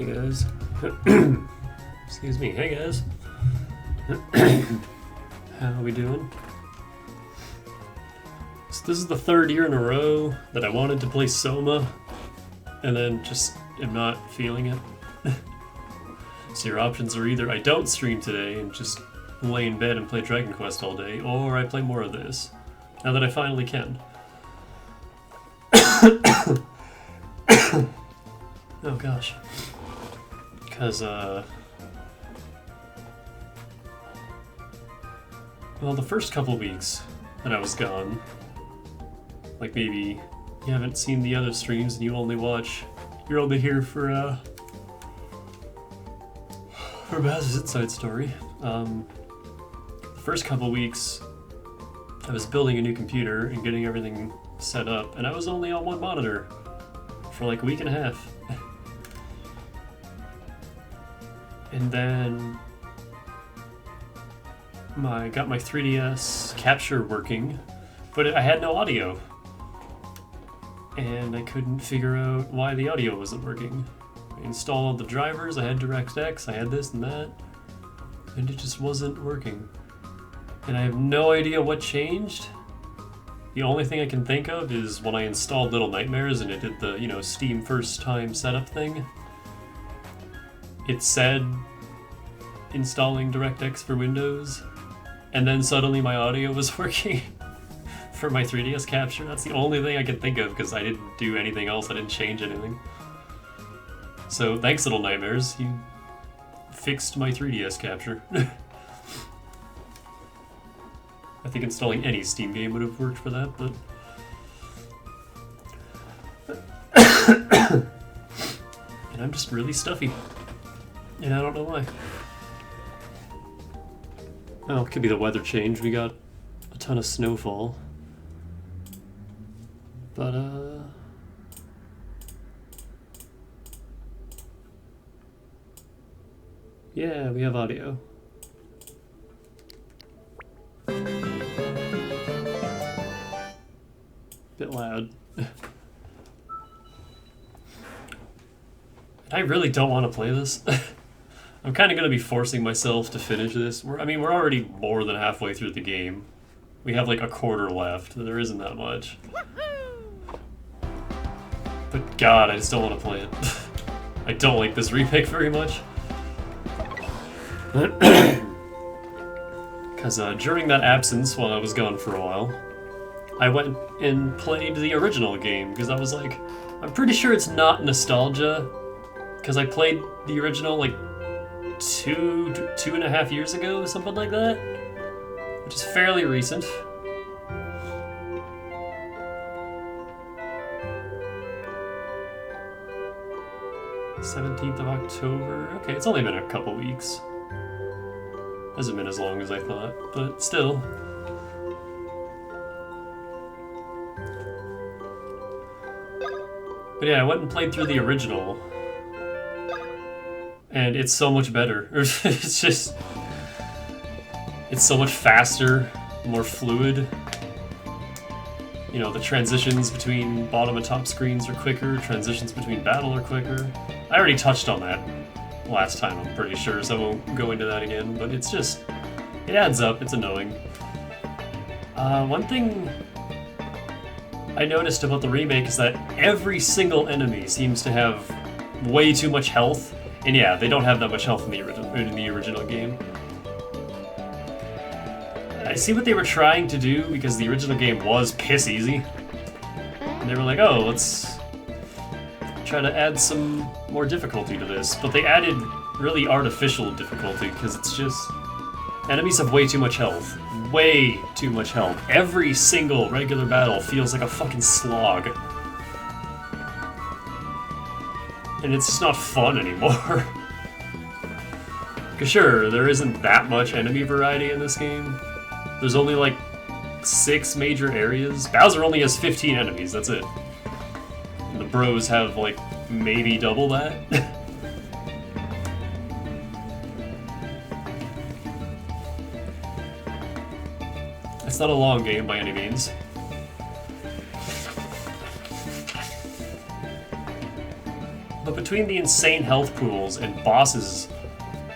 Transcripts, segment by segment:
Hey guys. Excuse me. Hey guys. How are we doing? So this is the third year in a row that I wanted to play Soma, and then just am not feeling it. So your options are either I don't stream today and just lay in bed and play Dragon Quest all day, or I play more of this, now that I finally can. Oh gosh. Because, well, the first couple weeks that I was gone, like maybe you haven't seen the other streams and you're only here for Baz's Inside Story. The first couple weeks, I was building a new computer and getting everything set up, and I was only on one monitor for like a week and a half. And then I got my 3DS capture working, but I had no audio. And I couldn't figure out why the audio wasn't working. I installed the drivers, I had DirectX, I had this and that, and it just wasn't working. And I have no idea what changed. The only thing I can think of is when I installed Little Nightmares and it did the, Steam first time setup thing. It said installing DirectX for Windows, and then suddenly my audio was working for my 3DS capture. That's the only thing I can think of because I didn't do anything else, I didn't change anything. So thanks, Little Nightmares, you fixed my 3DS capture. I think installing any Steam game would have worked for that, but... And I'm just really stuffy. And I don't know why. Well, it could be the weather change. We got a ton of snowfall. But, yeah, we have audio. Bit loud. I really don't want to play this. I'm kind of going to be forcing myself to finish this. We're already more than halfway through the game. We have like a quarter left. There isn't that much. But God, I just don't want to play it. I don't like this remake very much. Because during that absence, while I was gone for a while, I went and played the original game, because I was like, I'm pretty sure it's not nostalgia, because I played the original like two and a half years ago, something like that, which is fairly recent. '17th of October. Okay, it's only been a couple weeks. Hasn't been as long as I thought, but still. But yeah, I went and played through the original, and it's so much better. It's so much faster, more fluid. The transitions between bottom and top screens are quicker, transitions between battle are quicker. I already touched on that last time, I'm pretty sure, so I won't go into that again, but it adds up, it's annoying. One thing I noticed about the remake is that every single enemy seems to have way too much health, and yeah, they don't have that much health in the original game. I see what they were trying to do, because the original game was piss easy, and they were like, oh, let's try to add some more difficulty to this, but they added really artificial difficulty, because it's just... Enemies have way too much health. Way too much health. Every single regular battle feels like a fucking slog. And it's just not fun anymore. Cause sure, there isn't that much enemy variety in this game. There's only like 6 major areas. Bowser only has 15 enemies, that's it. And the bros have like maybe double that. It's not a long game by any means. But between the insane health pools and bosses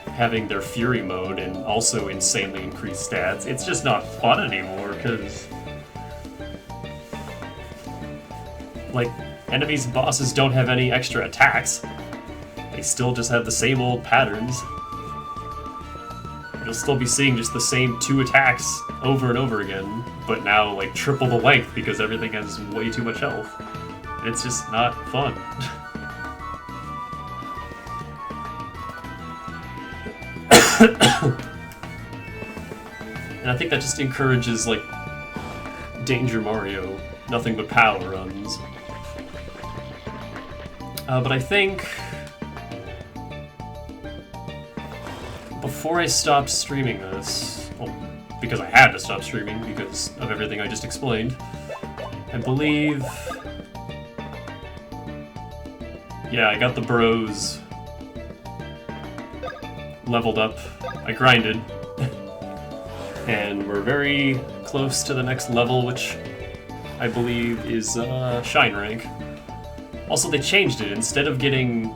having their fury mode and also insanely increased stats, it's just not fun anymore, because like, enemies and bosses don't have any extra attacks. They still just have the same old patterns. You'll still be seeing just the same 2 attacks over and over again, but now like triple the length because everything has way too much health. It's just not fun. And I think that just encourages, like, Danger Mario, nothing but power runs. But I think before I stopped streaming this, well, because I had to stop streaming because of everything I just explained, I believe, yeah, I got the bros leveled up. I grinded, and we're very close to the next level, which I believe is Shine Rank. Also, they changed it. Instead of getting...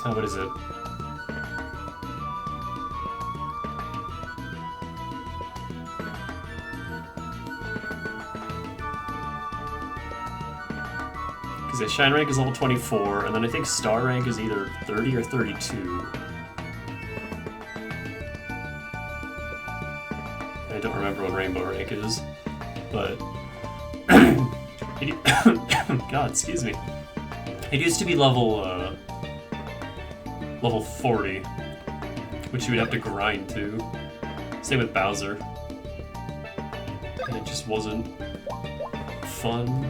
oh, what is it? Because Shine Rank is level 24, and then I think Star Rank is either 30 or 32. I don't remember what Rainbow Rank is, but... God, excuse me. It used to be level 40, which you would have to grind to. Same with Bowser. And it just wasn't fun.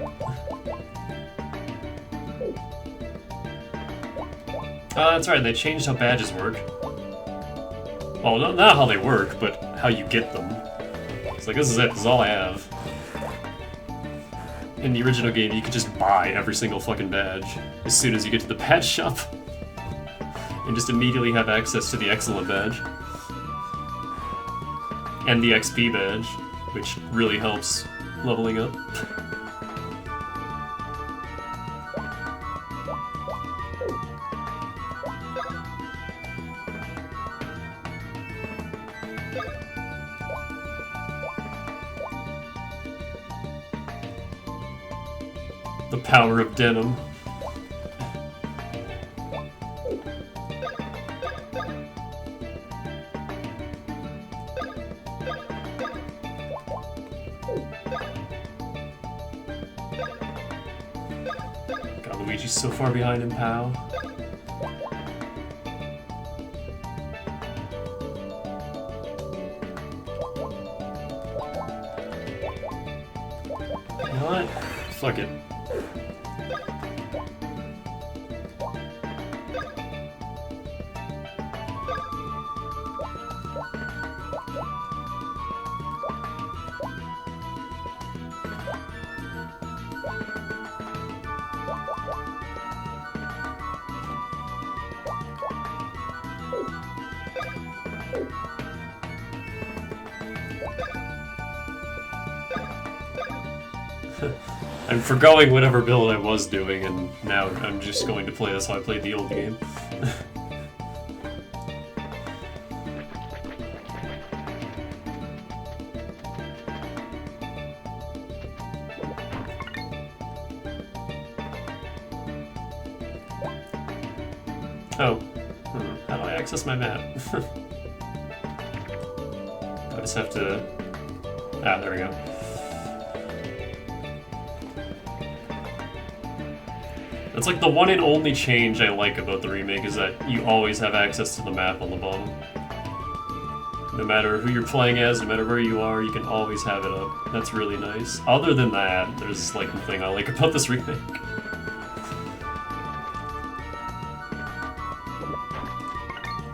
That's right, they changed how badges work. Well, not how they work, but how you get them. It's like, this is it, this is all I have. In the original game, you could just buy every single fucking badge as soon as you get to the badge shop. And just immediately have access to the Excellent badge. And the XP badge, which really helps leveling up. The power of denim. God, Luigi's so far behind in POW. You know what? Fuck it. I'm forgoing whatever build I was doing, and now I'm just going to play this how I played the old game. Oh. How do I access my map? I just have to... ah, there we go. That's like the one and only change I like about the remake, is that you always have access to the map on the bottom. No matter who you're playing as, no matter where you are, you can always have it up. That's really nice. Other than that, there's like nothing I like about this remake.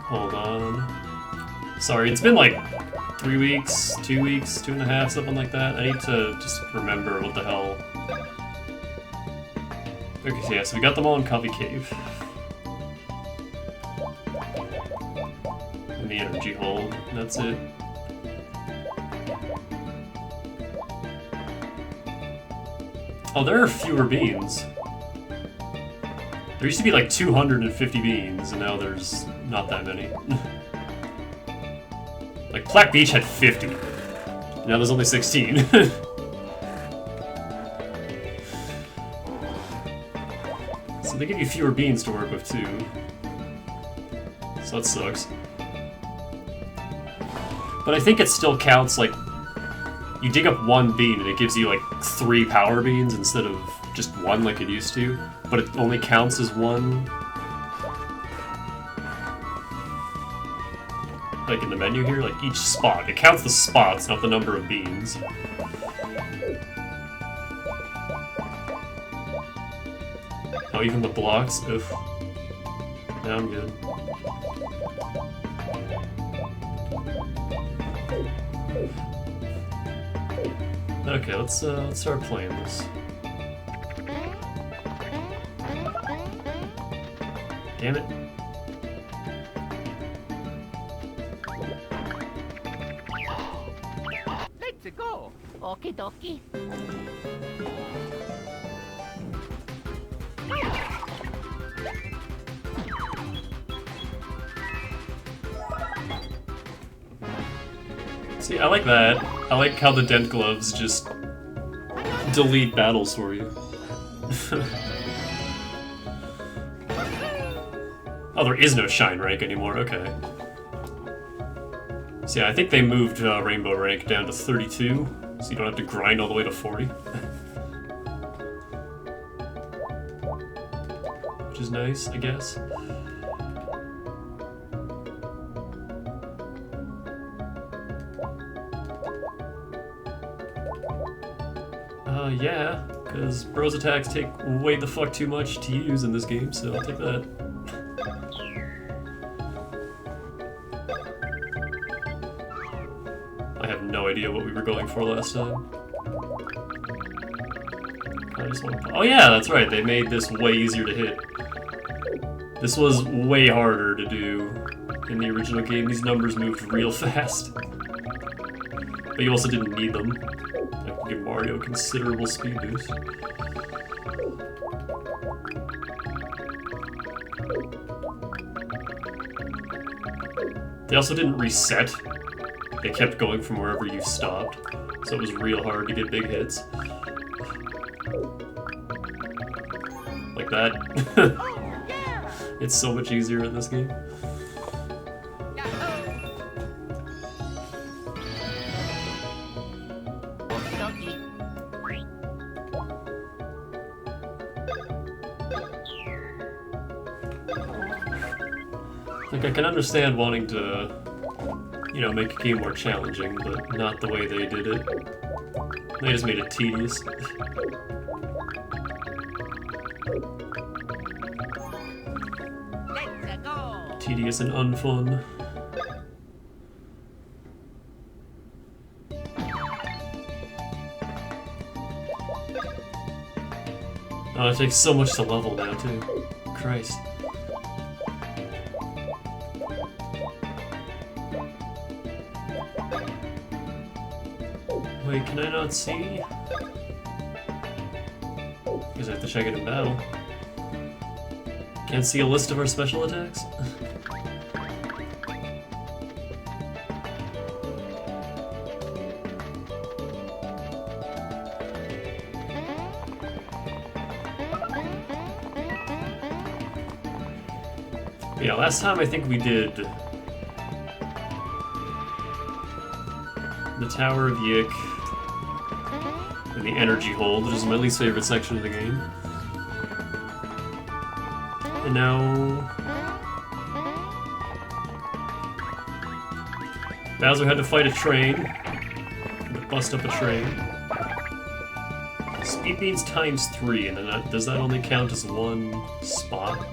Hold on. Sorry, it's been like 3 weeks, 2 weeks, 2.5, something like that. I need to just remember what the hell. Okay, so yeah, so we got them all in Coffee Cave. And the energy hold, that's it. Oh, there are fewer beans. There used to be like 250 beans, and now there's not that many. Like, Black Beach had 50. Now there's only 16. So they give you fewer beans to work with, too. So that sucks. But I think it still counts, like, you dig up one bean and it gives you, like, 3 power beans instead of just 1 like it used to. But it only counts as 1. Like in the menu here, like each spot. It counts the spots, not the number of beans. Oh, even the blocks? Oof. Now I'm good. Okay, let's start playing this. Damn it. Let's go. Okie dokie. See, I like that. I like how the dent gloves just delete battles for you. Oh, there is no shine rank anymore, okay. So yeah, I think they moved rainbow rank down to 32, so you don't have to grind all the way to 40. Which is nice, I guess. Yeah, because bros attacks take way the fuck too much to use in this game, so I'll take that. I have no idea what we were going for last time. I just want to... Oh yeah, that's right, they made this way easier to hit. This was way harder to do in the original game. These numbers moved real fast. But you also didn't need them. I can give Mario a considerable speed boost. They also didn't reset. They kept going from wherever you stopped, so it was real hard to get big hits. Like that. It's so much easier in this game. Like, I can understand wanting to, you know, make a game more challenging, but not the way they did it. They just made it tedious. Let's go. Tedious and unfun. Oh, it takes so much to level now, too. Christ. Wait, can I not see? Because I have to check it in battle. Can't see a list of our special attacks? Yeah, last time I think we did the Tower of Yik and the Energy Hold, which is my least favorite section of the game. And now Bowser had to fight a train, to bust up a train. Speed beans times 3, and then does that only count as one spot?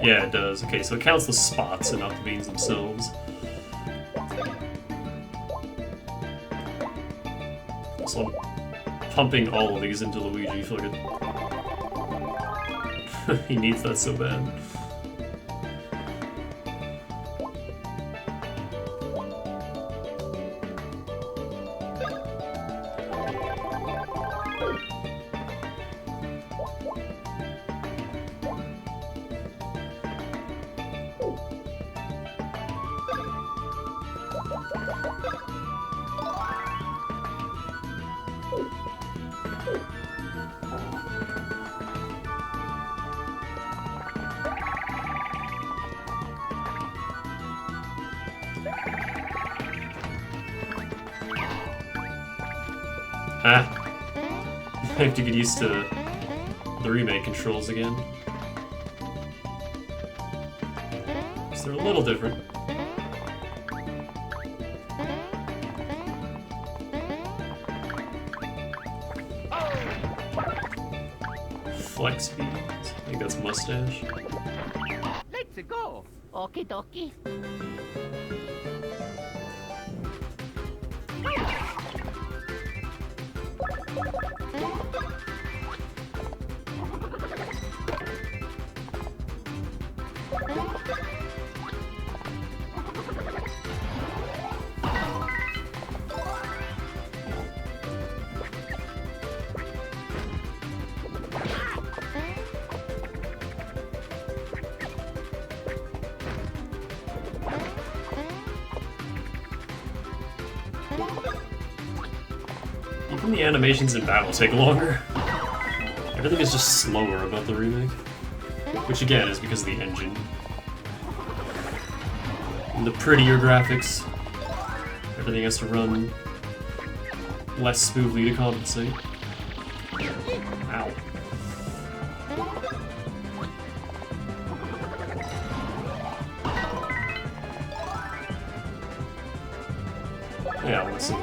Yeah, it does. Okay, so it counts the spots and not the beans themselves. So I'm pumping all of these into Luigi. I feel like he needs that so bad. Ah. I have to get used to the remake controls again. So they're a little different. Flex speed. I think that's mustache. Let's go. Okie dokie. Even the animations in battle take longer. Everything is just slower about the remake. Which again is because of the engine. And the prettier graphics. Everything has to run less smoothly to compensate. Ow. Yeah, let's see.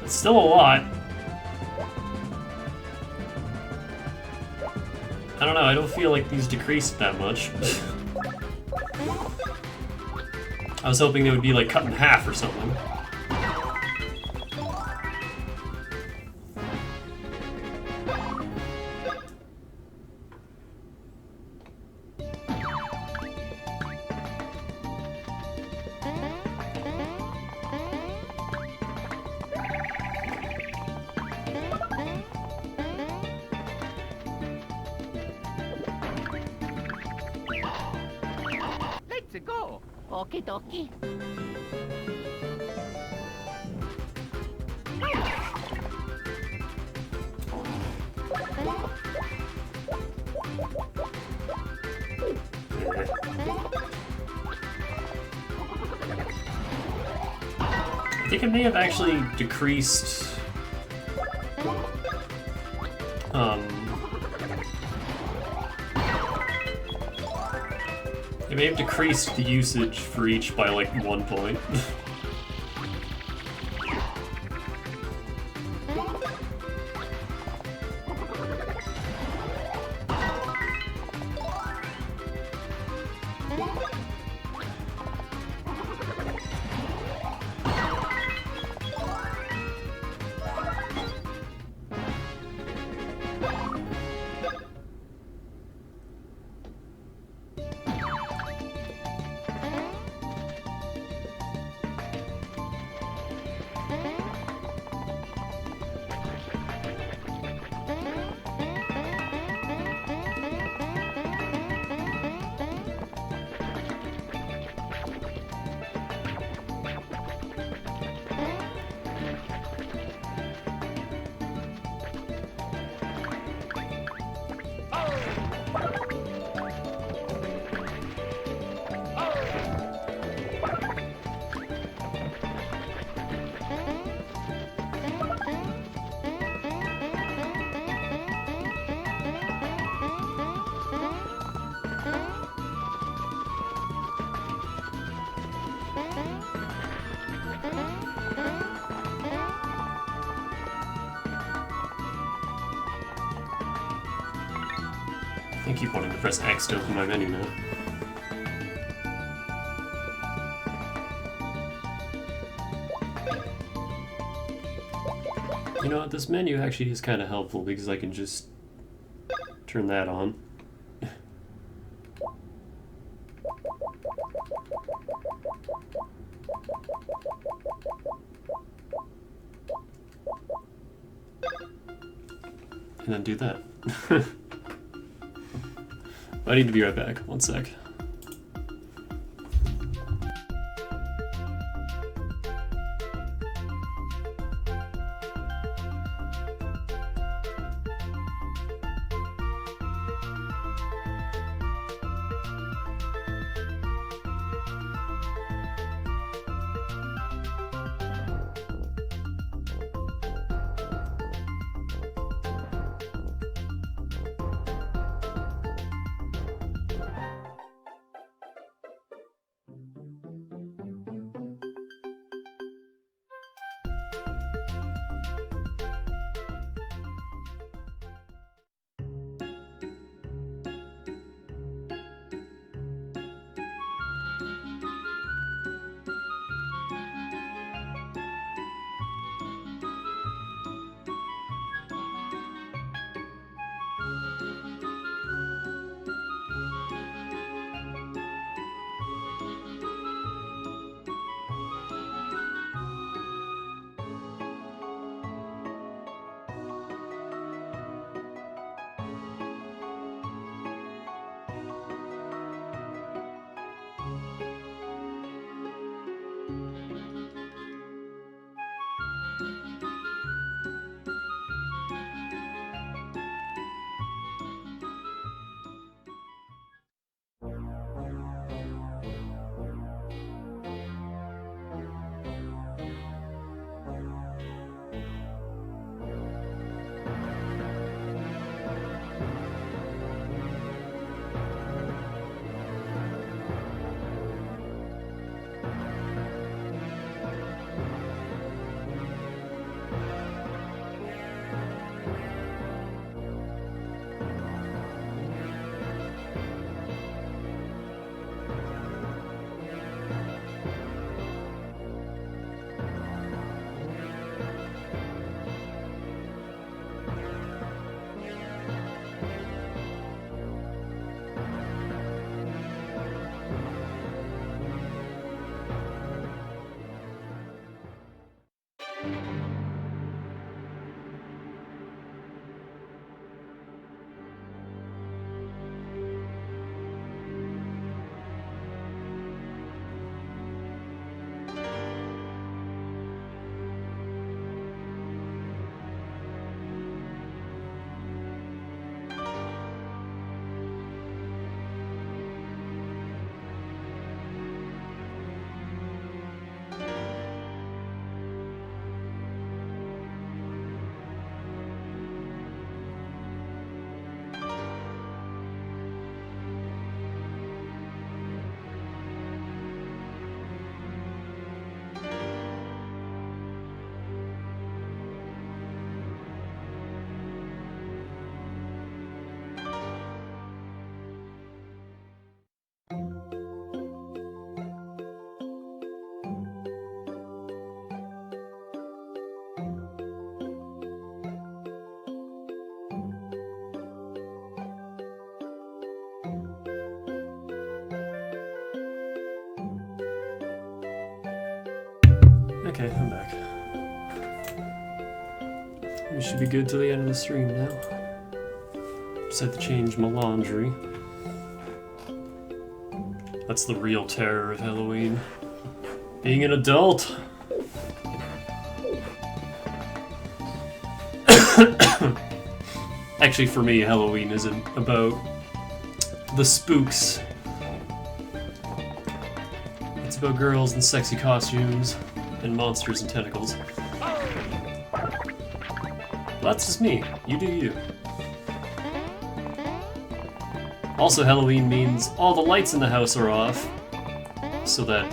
It's still a lot. I don't know, I don't feel like these decreased that much. I was hoping they would be like cut in half or something. Let's go. Okie dokie. I think it may have actually decreased it may have decreased the usage for each by like 1 point. I keep wanting to press X to open my menu now. You know what, this menu actually is kind of helpful because I can just turn that on. And then do that. I need to be right back. 1 sec. Okay, I'm back. We should be good till the end of the stream now. Just had to change my laundry. That's the real terror of Halloween. Being an adult! Actually, for me, Halloween isn't about the spooks. It's about girls in sexy costumes and monsters and tentacles. That's just me. You do you. Also, Halloween means all the lights in the house are off, so that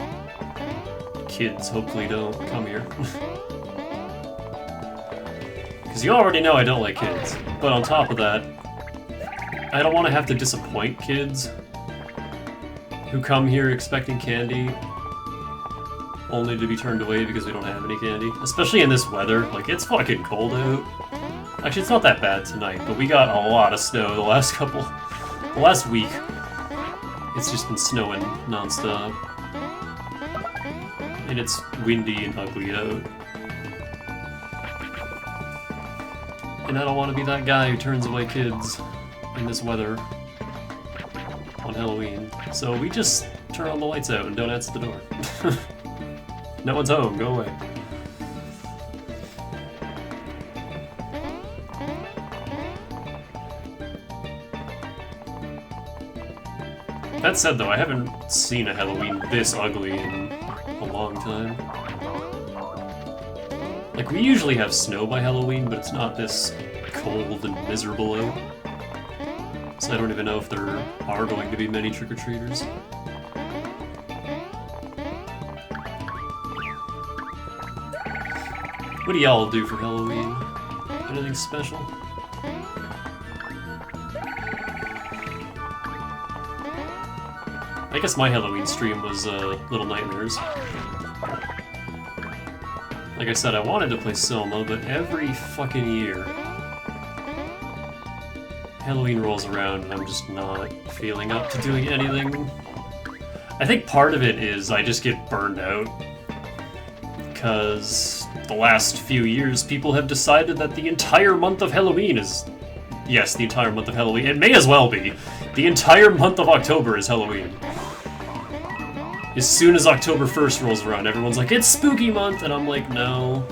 kids hopefully don't come here. Because you already know I don't like kids, but on top of that, I don't want to have to disappoint kids who come here expecting candy only to be turned away because we don't have any candy. Especially in this weather, like it's fucking cold out. Actually, it's not that bad tonight, but we got a lot of snow the last week. It's just been snowing non-stop. And it's windy and ugly out. And I don't want to be that guy who turns away kids in this weather on Halloween. So we just turn all the lights out and don't answer the door. No one's home, go away. That said though, I haven't seen a Halloween this ugly in a long time. Like, we usually have snow by Halloween, but it's not this cold and miserable out. So I don't even know if there are going to be many trick-or-treaters. What do y'all do for Halloween? Anything special? I guess my Halloween stream was Little Nightmares. Like I said, I wanted to play Soma, but every fucking year Halloween rolls around and I'm just not feeling up to doing anything. I think part of it is I just get burned out, because the last few years people have decided that the entire month of Halloween is... Yes, the entire month of Halloween. It may as well be. The entire month of October is Halloween. As soon as October 1st rolls around, everyone's like, it's spooky month! And I'm like, no.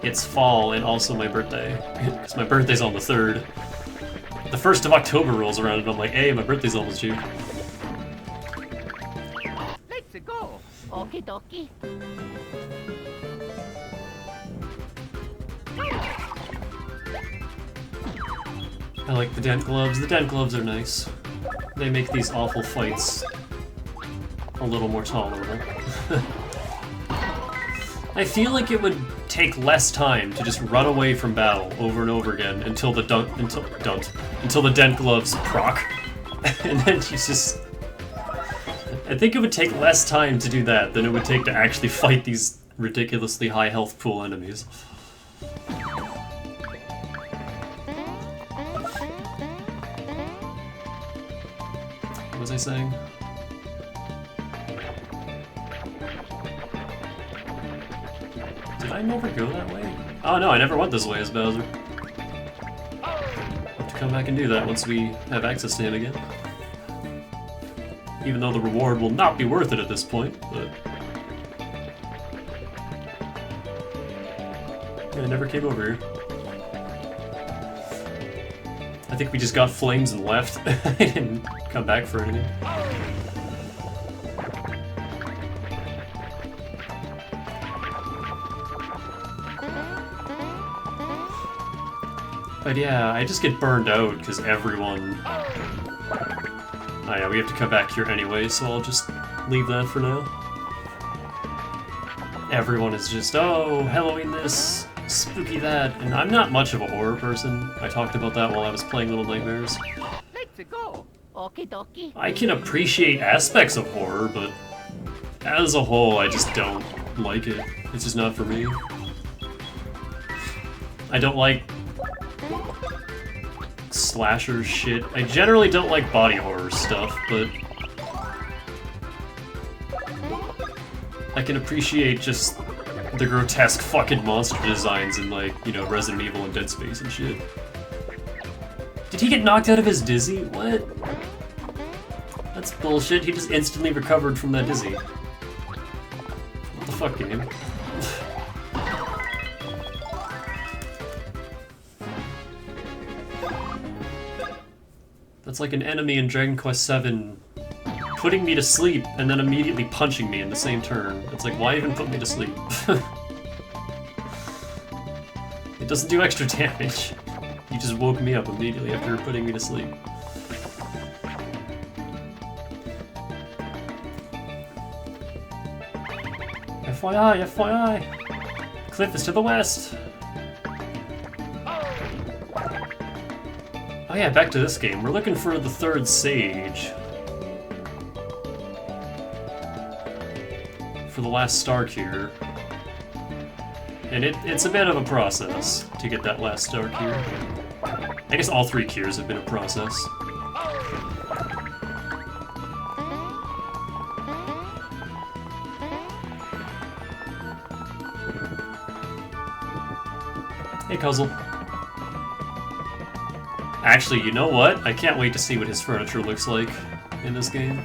It's fall, and also my birthday. Because my birthday's on the 3rd. The 1st of October rolls around, and I'm like, hey, my birthday's almost due. Let's go. Okie dokie. I like the dent gloves. The dent gloves are nice. They make these awful fights a little more tolerable. I feel like it would take less time to just run away from battle over and over again until the dent gloves proc, and then you just... I think it would take less time to do that than it would take to actually fight these ridiculously high health pool enemies. What was I saying? Did I never go that way? Oh no, I never went this way as Bowser. I'll have to come back and do that once we have access to him again. Even though the reward will not be worth it at this point, but... Yeah, I never came over here. I think we just got flames and left. I didn't come back for anything. But yeah, I just get burned out because everyone... Oh yeah, we have to come back here anyway, so I'll just leave that for now. Everyone is just, oh, Halloween this, spooky that, and I'm not much of a horror person. I talked about that while I was playing Little Nightmares. Let's go. Okie dokie. I can appreciate aspects of horror, but as a whole, I just don't like it. It's just not for me. I don't like slasher shit. I generally don't like body horror stuff, but I can appreciate just the grotesque fucking monster designs in, like, you know, Resident Evil and Dead Space and shit. Did he get knocked out of his dizzy? What? That's bullshit. He just instantly recovered from that dizzy. What the fuck, game? That's like an enemy in Dragon Quest VII putting me to sleep and then immediately punching me in the same turn. It's like, why even put me to sleep? It doesn't do extra damage. You just woke me up immediately after putting me to sleep. FYI, FYI! Cliff is to the west! Oh yeah, back to this game. We're looking for the third sage. For the last star cure. And it's a bit of a process to get that last star cure. I guess all 3 cures have been a process. Hey, Cuzzle. Actually, you know what? I can't wait to see what his furniture looks like in this game.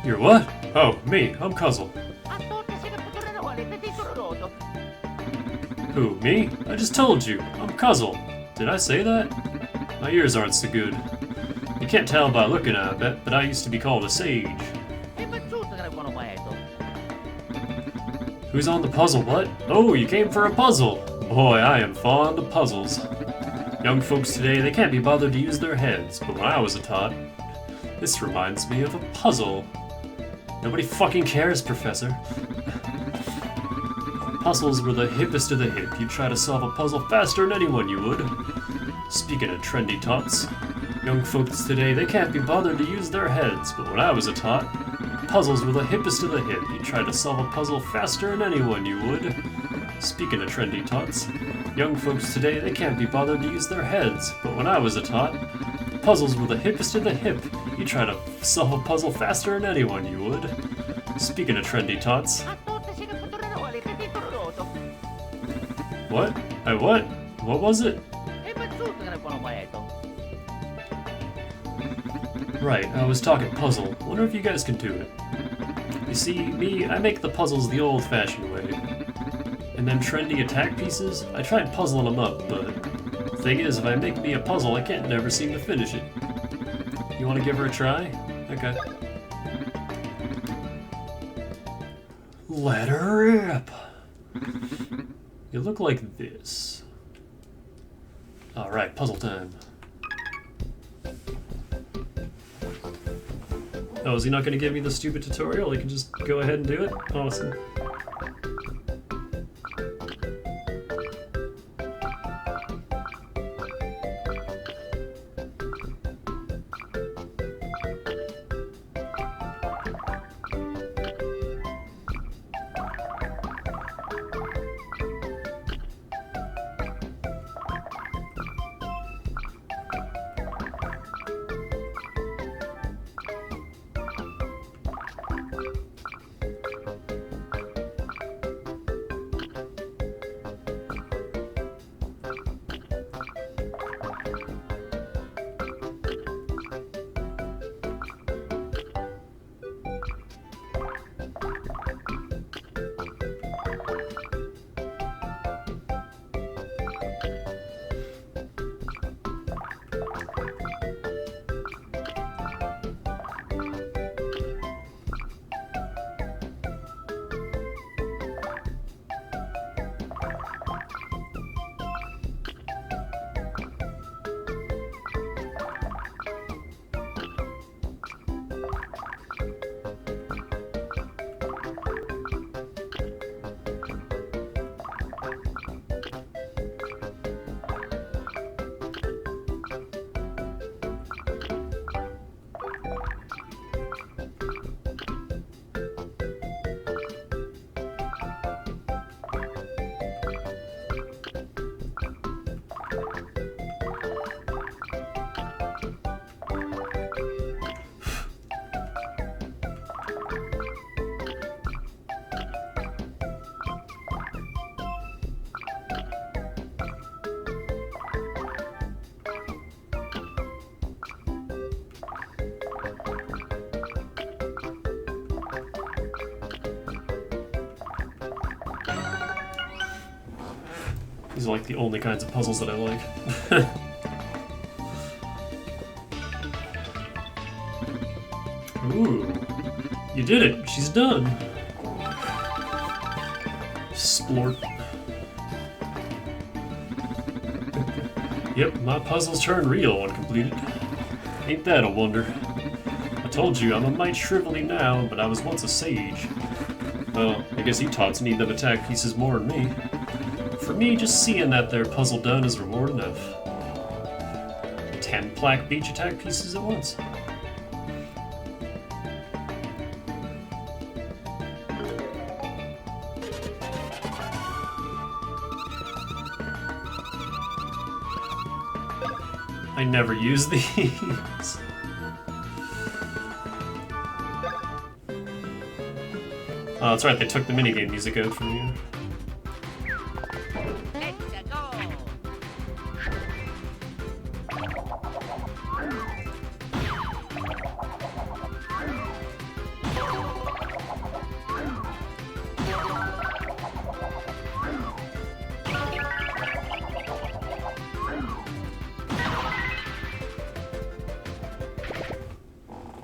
You're what? Oh, me. I'm Cuzzle. Who, me? I just told you. I'm Cuzzle. Did I say that? My ears aren't so good. You can't tell by looking at it, but I used to be called a sage. Who's on the puzzle? What? Oh, you came for a puzzle. Boy, I am fond of puzzles. Young folks today, they can't be bothered to use their heads, but when I was a tot, this reminds me of a puzzle. Nobody fucking cares, Professor. Puzzles were the hippest of the hip. You'd try to solve a puzzle faster than anyone you would. Speaking of trendy tots, young folks today, they can't be bothered to use their heads, but when I was a tot, puzzles were the hippest of the hip. You'd try to solve a puzzle faster than anyone you would. Speaking of trendy tots, young folks today, they can't be bothered to use their heads, but when I was a tot, puzzles were the hippest of the hip. You try to solve a puzzle faster than anyone you would. Speaking of trendy tots. What? What? What was it? Right, I was talking puzzle. Wonder if you guys can do it. You see, me, I make the puzzles the old-fashioned way. And then trendy attack pieces, I tried puzzling them up, but the thing is, if I make me a puzzle, I can't never seem to finish it. You want to give her a try? Okay. Let her rip! You look like this. Alright, puzzle time. Oh, is he not going to give me the stupid tutorial? He can just go ahead and do it? Awesome. These are like the only kinds of puzzles that I like. Ooh. You did it! She's done! Splort. Yep, my puzzles turn real when completed. Ain't that a wonder? I told you, I'm a mite shrivelly now, but I was once a sage. Well, I guess you tots need them attack pieces more than me. For me, just seeing that there puzzle done is reward enough. 10 Plaque Beach attack pieces at once. I never use these. Oh, that's right, they took the minigame music out from you. Let's go.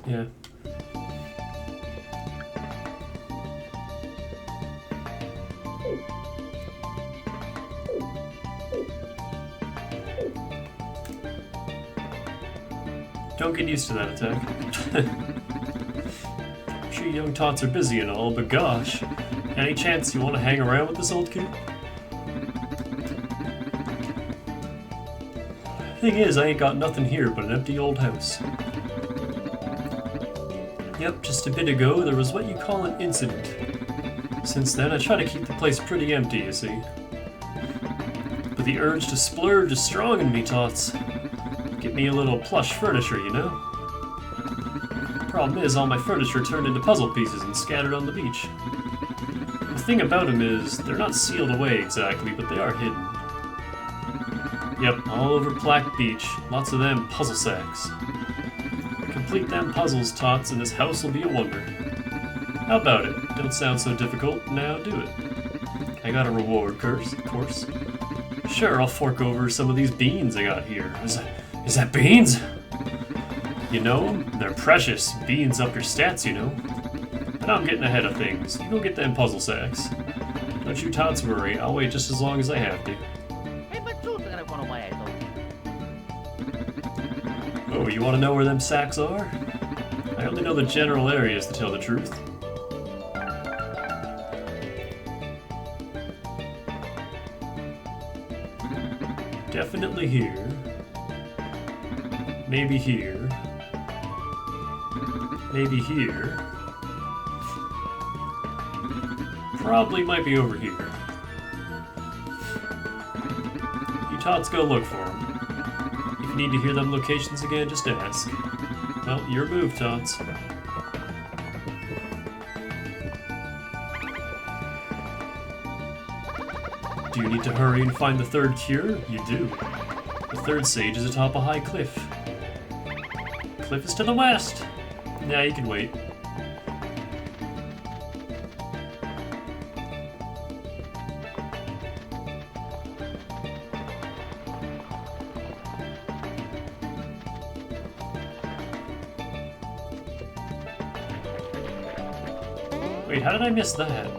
Yeah. Don't get used to that attack. I'm sure young tots are busy and all, but gosh, any chance you want to hang around with this old kid? Thing is, I ain't got nothing here but an empty old house. Yep, just a bit ago there was what you call an incident. Since then, I try to keep the place pretty empty, you see. But the urge to splurge is strong in me, tots. Get me a little plush furniture, you know? Problem is, all my furniture turned into puzzle pieces and scattered on the beach. The thing about them is, they're not sealed away exactly, but they are hidden. Yep, all over Plaque Beach, lots of them puzzle sacks. Complete them puzzles, tots, and this house will be a wonder. How about it? Don't sound so difficult, now do it. I got a reward, of course. Sure, I'll fork over some of these beans I got here. Is that beans? You know them? They're precious. Beans up your stats, you know. But I'm getting ahead of things. You go get them puzzle sacks. Don't you tots worry, I'll wait just as long as I have to. Hey, but truth, I gotta go away, I Oh, you want to know where them sacks are? I only know the general areas, to tell the truth. Definitely here. Maybe here. Maybe here. Probably might be over here. You tots go look for them. If you need to hear them locations again, just ask. Well, your move, tots. Do you need to hurry and find the third cure? You do. The third sage is atop a high cliff. Cliff is to the west. Nah, you can wait. Wait, how did I miss that?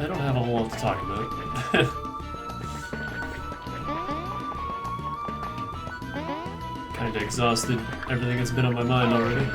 I don't have a whole lot to talk about. Kinda exhausted everything that's been on my mind already.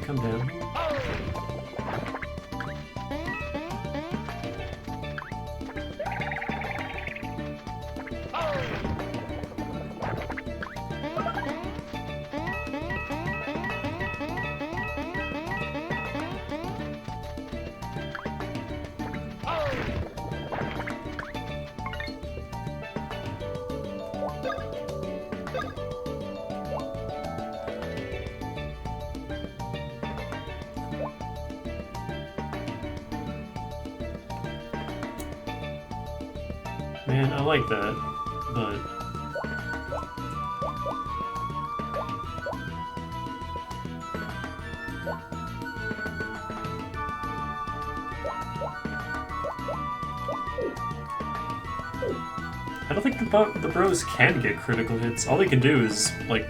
Come down. Man, I like that, but I don't think the bros can get critical hits. All they can do is, like,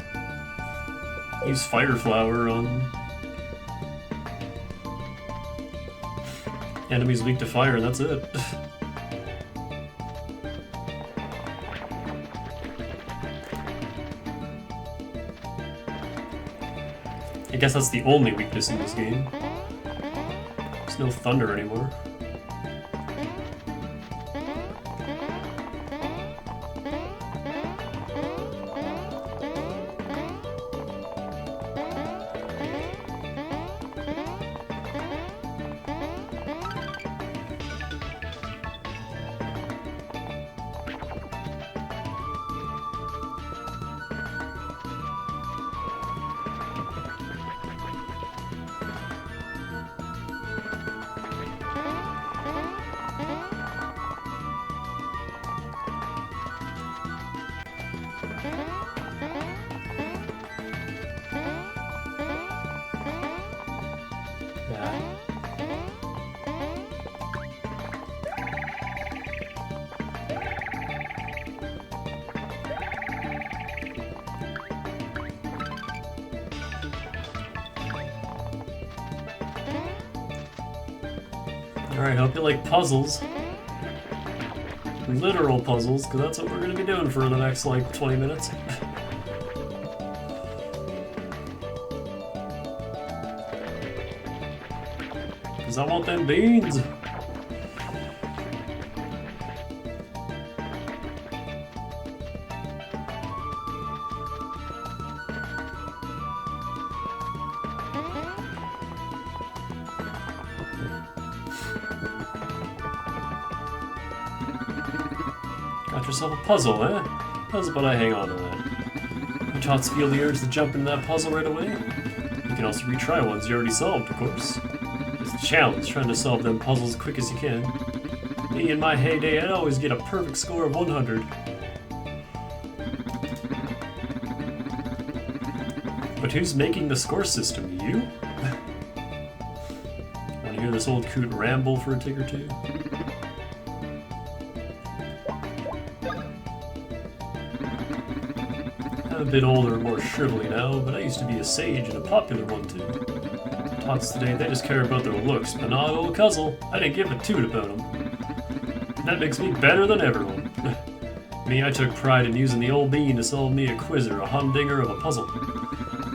use Fire Flower on enemies weak to fire, and that's it. I guess that's the only weakness in this game. There's no thunder anymore. Alright, hope you like puzzles. Literal puzzles, because that's what we're going to be doing for the next, like, 20 minutes. Because I want them beans! Got yourself a puzzle, eh? How's about I hang on to that? You tots feel the urge to jump into that puzzle right away? You can also retry ones you already solved, of course. It's a challenge trying to solve them puzzles quick as you can. Me, in my heyday, I'd always get a perfect score of 100. But who's making the score system? You? Wanna hear this old coot ramble for a tick or two? I'm a bit older and more shrivelly now, but I used to be a sage and a popular one too. Tots today, they just care about their looks, but not old Cuzzle. I didn't give a toot about him. That makes me better than everyone. Me, I took pride in using the old bean to solve me a quiz or a humdinger of a puzzle.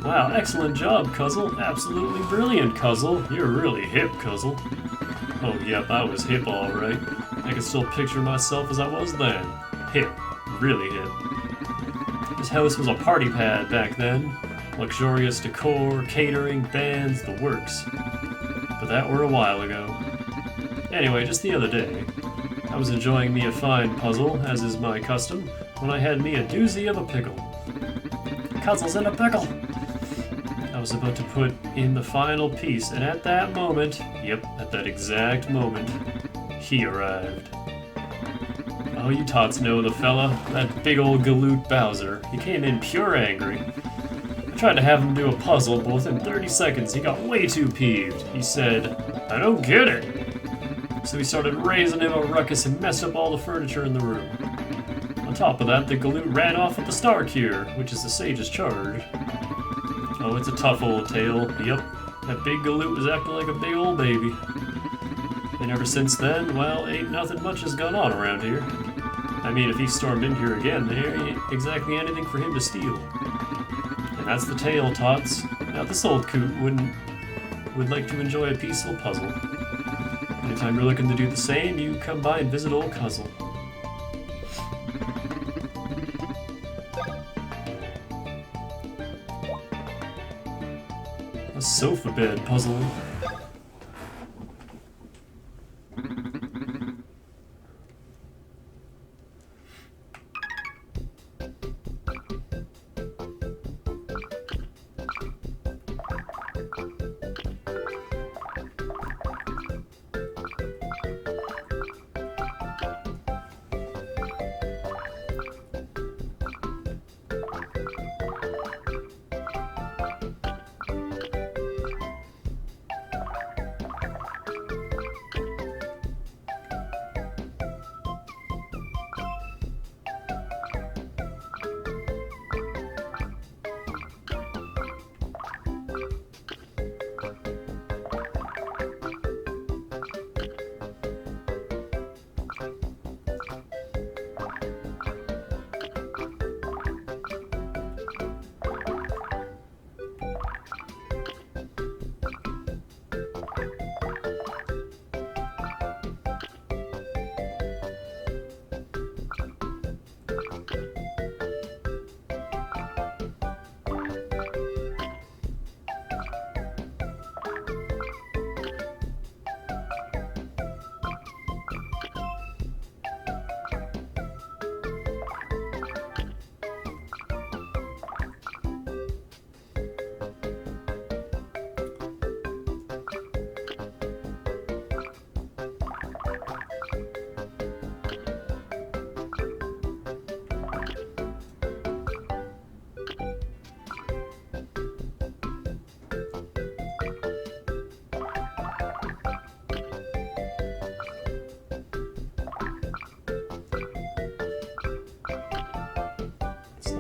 Wow, excellent job, Cuzzle. Absolutely brilliant, Cuzzle. You're really hip, Cuzzle. Oh, yep, I was hip all right. I can still picture myself as I was then. Hip. Really hip. This house was a party pad back then. Luxurious decor, catering, bands, the works. But that were a while ago. Anyway, just the other day, I was enjoying me a fine puzzle, as is my custom, when I had me a doozy of a pickle. Cuzzle's in a pickle! I was about to put in the final piece, and at that moment, yep, at that exact moment, he arrived. Oh, you tots know the fella, that big old galoot Bowser. He came in pure angry. I tried to have him do a puzzle, but within 30 seconds he got way too peeved. He said, "I don't get it." So he started raising him a ruckus and messed up all the furniture in the room. On top of that, the galoot ran off with the star cure, which is the sage's charge. Oh, it's a tough old tale. Yep, that big galoot was acting like a big old baby. And ever since then, well, ain't nothing much has gone on around here. I mean, if he stormed in here again, there ain't exactly anything for him to steal. And that's the tale, tots. Now, this old coot would like to enjoy a peaceful puzzle. Anytime you're looking to do the same, you come by and visit old Cuzzle. A sofa bed puzzle.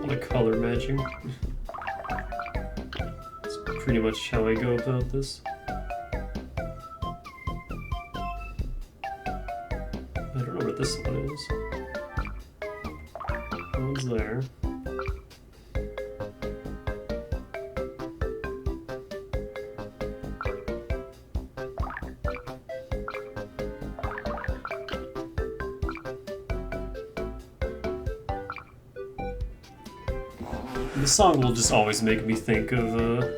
The color matching. That's pretty much how I go about this. I don't know what this one is. That one's there. The song will just always make me think of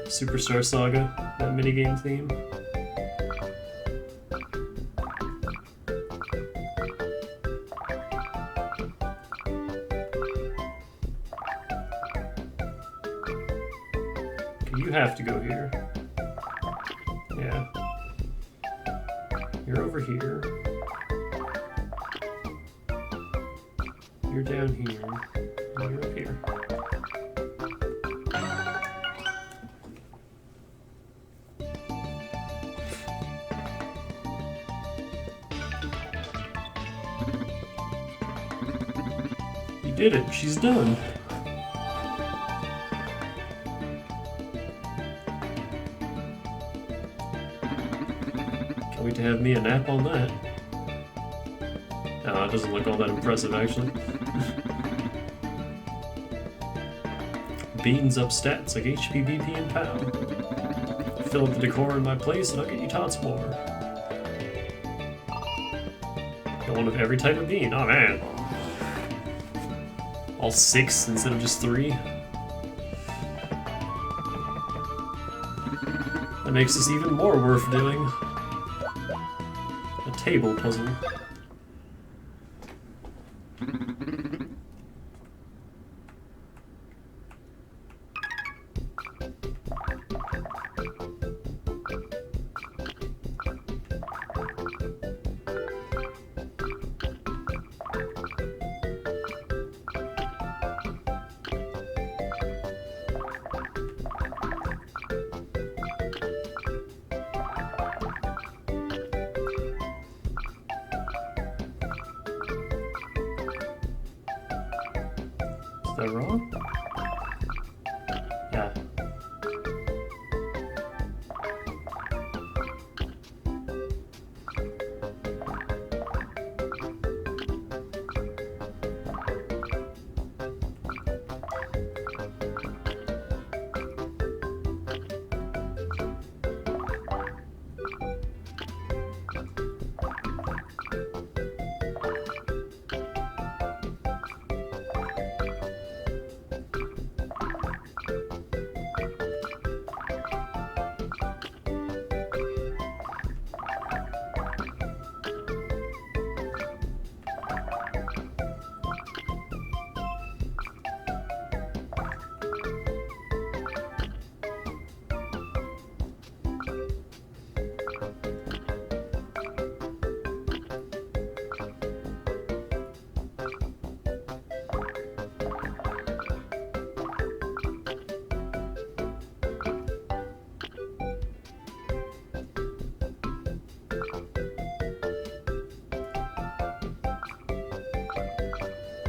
Superstar Saga, that minigame theme. Okay, you have to go here. Yeah. You're over here. You're down here. And you're up here. Did it. She's done. have me a nap on that. No, it doesn't look all that impressive, actually. Beans up stats like HP, BP, and POW. Fill up the decor in my place and I'll get you tots more. Got one of every type of bean. Oh man. All 6 instead of just 3. That makes this even more worth doing. A table puzzle. Is that wrong? Yeah.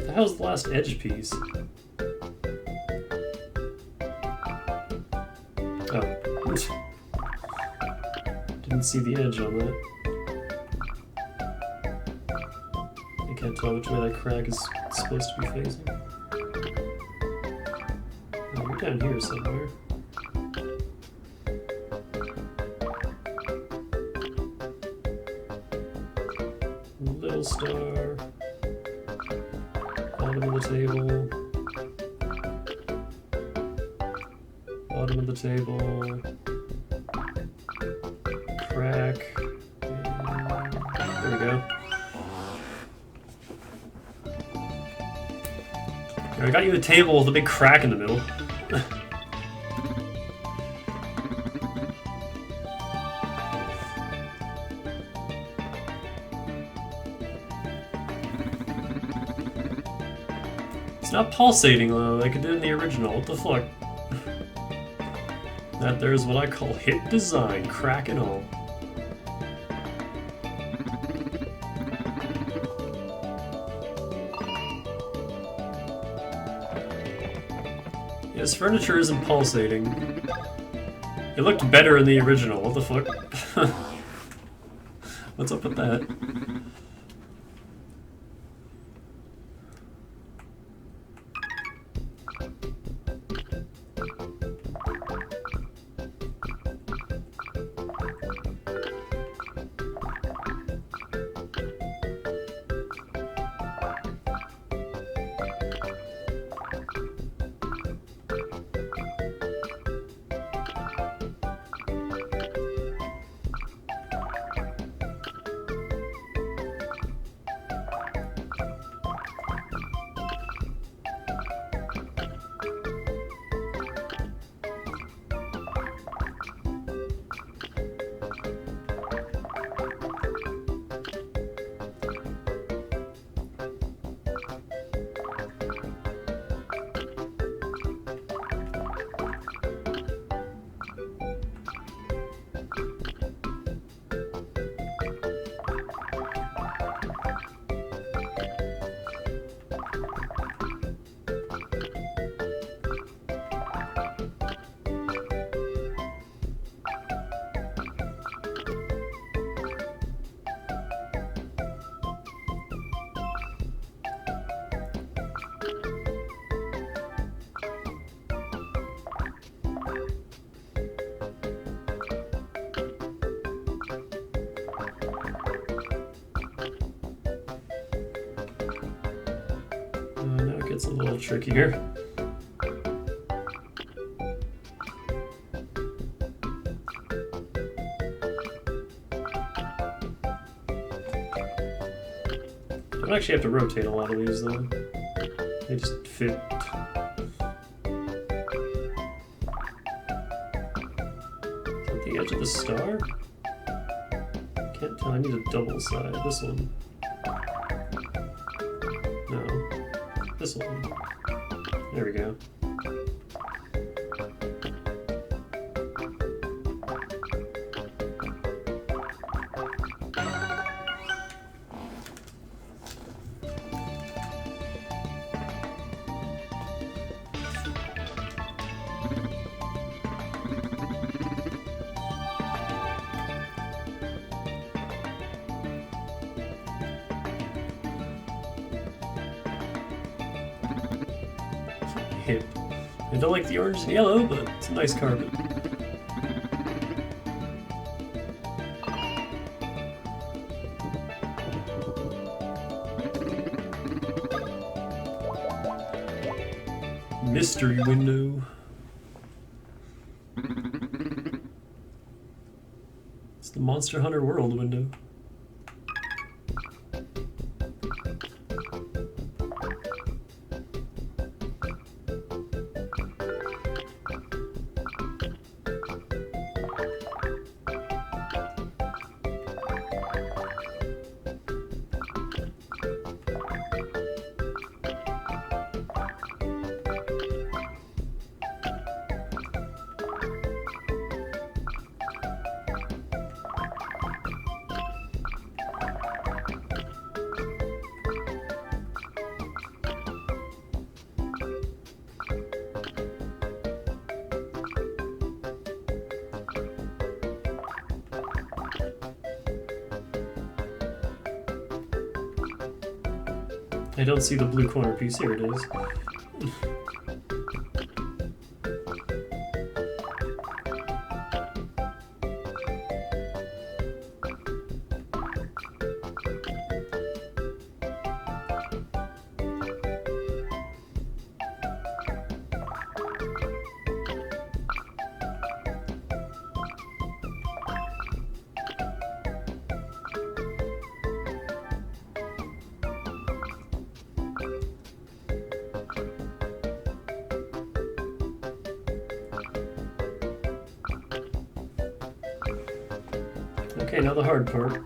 The hell's the last edge piece? Oh. Didn't see the edge on that. I can't tell which way that crack is supposed to be facing. Oh, you're down here somewhere. Little star. Bottom of the table. Bottom of the table. Crack. And there we go. I got you a table with a big crack in the middle. It's not pulsating though, like it did in the original. What the fuck? That there's what I call hit design, crack and all. Yeah, this furniture isn't pulsating. It looked better in the original. What the fuck? What's up with that? gets a little trickier. I don't actually have to rotate a lot of these though. They just fit. Is that the edge of the star? Can't tell. I need a double side. This one. No. This one. There we go. Hip. I don't like the orange and yellow, but it's a nice carpet. Mystery window. It's the Monster Hunter World window. I don't see the blue corner piece. Here it is. Okay, now the hard part.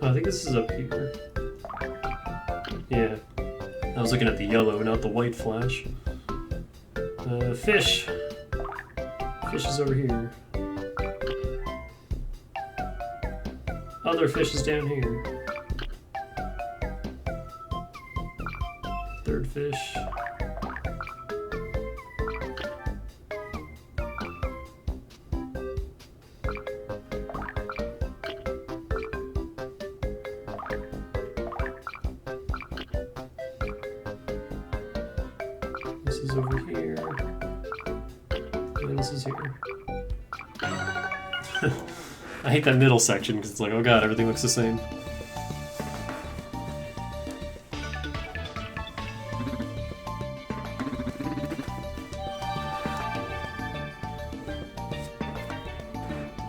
I think this is up here. Yeah. I was looking at the yellow, not the white flash. Fish! Fish is over here. Other fish is down here. Third fish. This is over here. And this is here. I hate that middle section because it's like, oh god, everything looks the same.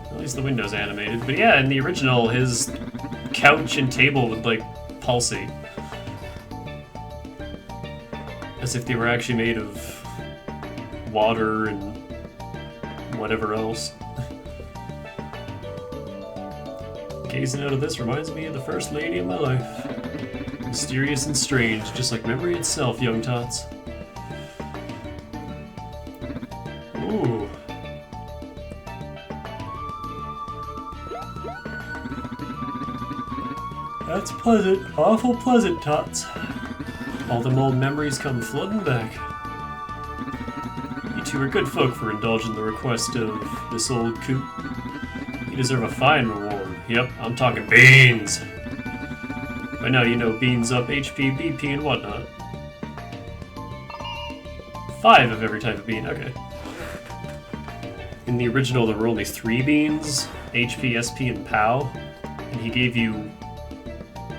At least the window's animated. But yeah, in the original, his couch and table would like pulsate. As if they were actually made of water and whatever else. Gazing out of this reminds me of the first lady of my life. Mysterious and strange, just like memory itself, young tots. Ooh. That's pleasant, awful pleasant, tots. All them old memories come flooding back. You two are good folk for indulging the request of this old coot. You deserve a fine reward. Yep, I'm talking beans. By now you know beans up HP, BP, and whatnot. 5 of every type of bean, okay. In the original there were only 3 beans, HP, SP, and POW. And he gave you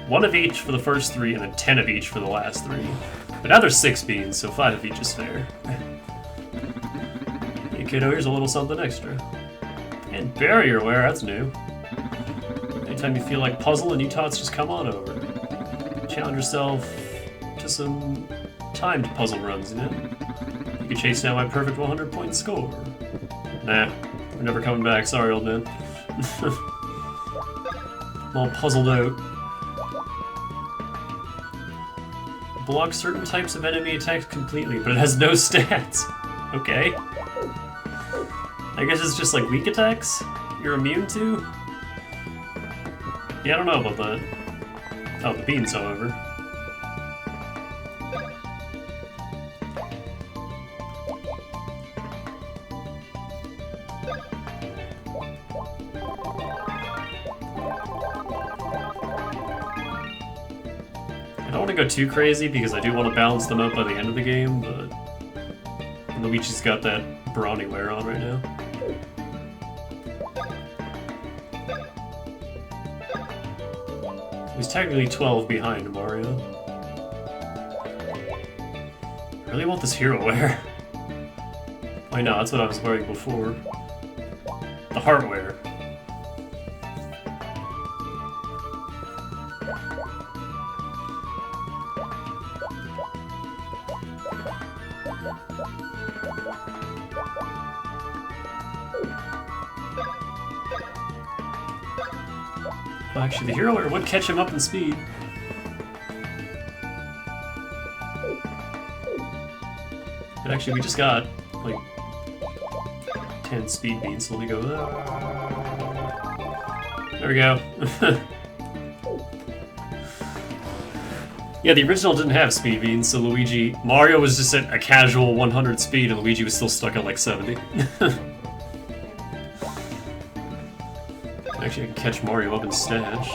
1 of each for the first 3, and then 10 of each for the last 3. But now there's 6 beans, so 5 of each is fair. Hey kiddo, here's a little something extra. And barrierware, that's new. Anytime you feel like puzzling, you tots just come on over. Challenge yourself to some timed puzzle runs, you know? You can chase down my perfect 100-point score. Nah, we're never coming back, sorry old man. I'm all puzzled out. Blocks certain types of enemy attacks completely, but it has no stats. Okay. I guess it's just like weak attacks you're immune to? Yeah, I don't know about that. Oh, the beans, however. I don't want to go too crazy because I do want to balance them out by the end of the game, but Luigi's got that brawny wear on right now. He's technically 12 behind Mario. I really want this hero wear. I know, that's what I was wearing before. The heart wear. Well, actually, the hero wear would catch him up in speed. But actually, we just got, like, 10 speed beans, so let me go. There we go. Yeah, the original didn't have speed beans, so Mario was just at a casual 100 speed, and Luigi was still stuck at like 70. Actually, I can catch Mario up and snatch.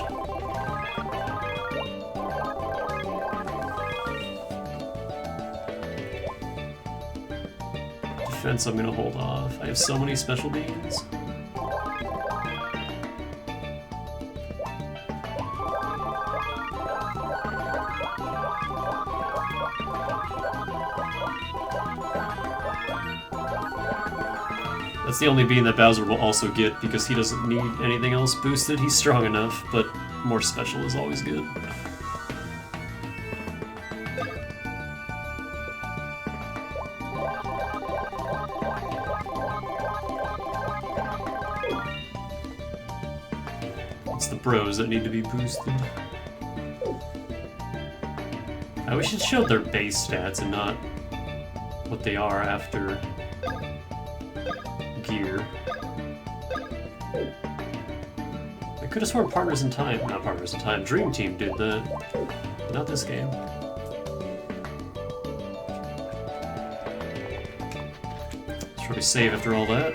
Defense, I'm gonna hold off. I have so many special beans. That's the only bean that Bowser will also get because he doesn't need anything else boosted. He's strong enough, but more special is always good. It's the bros that need to be boosted. I wish it showed their base stats and not what they are after gear. I could have sworn Partners in Time, not Partners in Time, Dream Team did that. Not this game. Let's probably save after all that.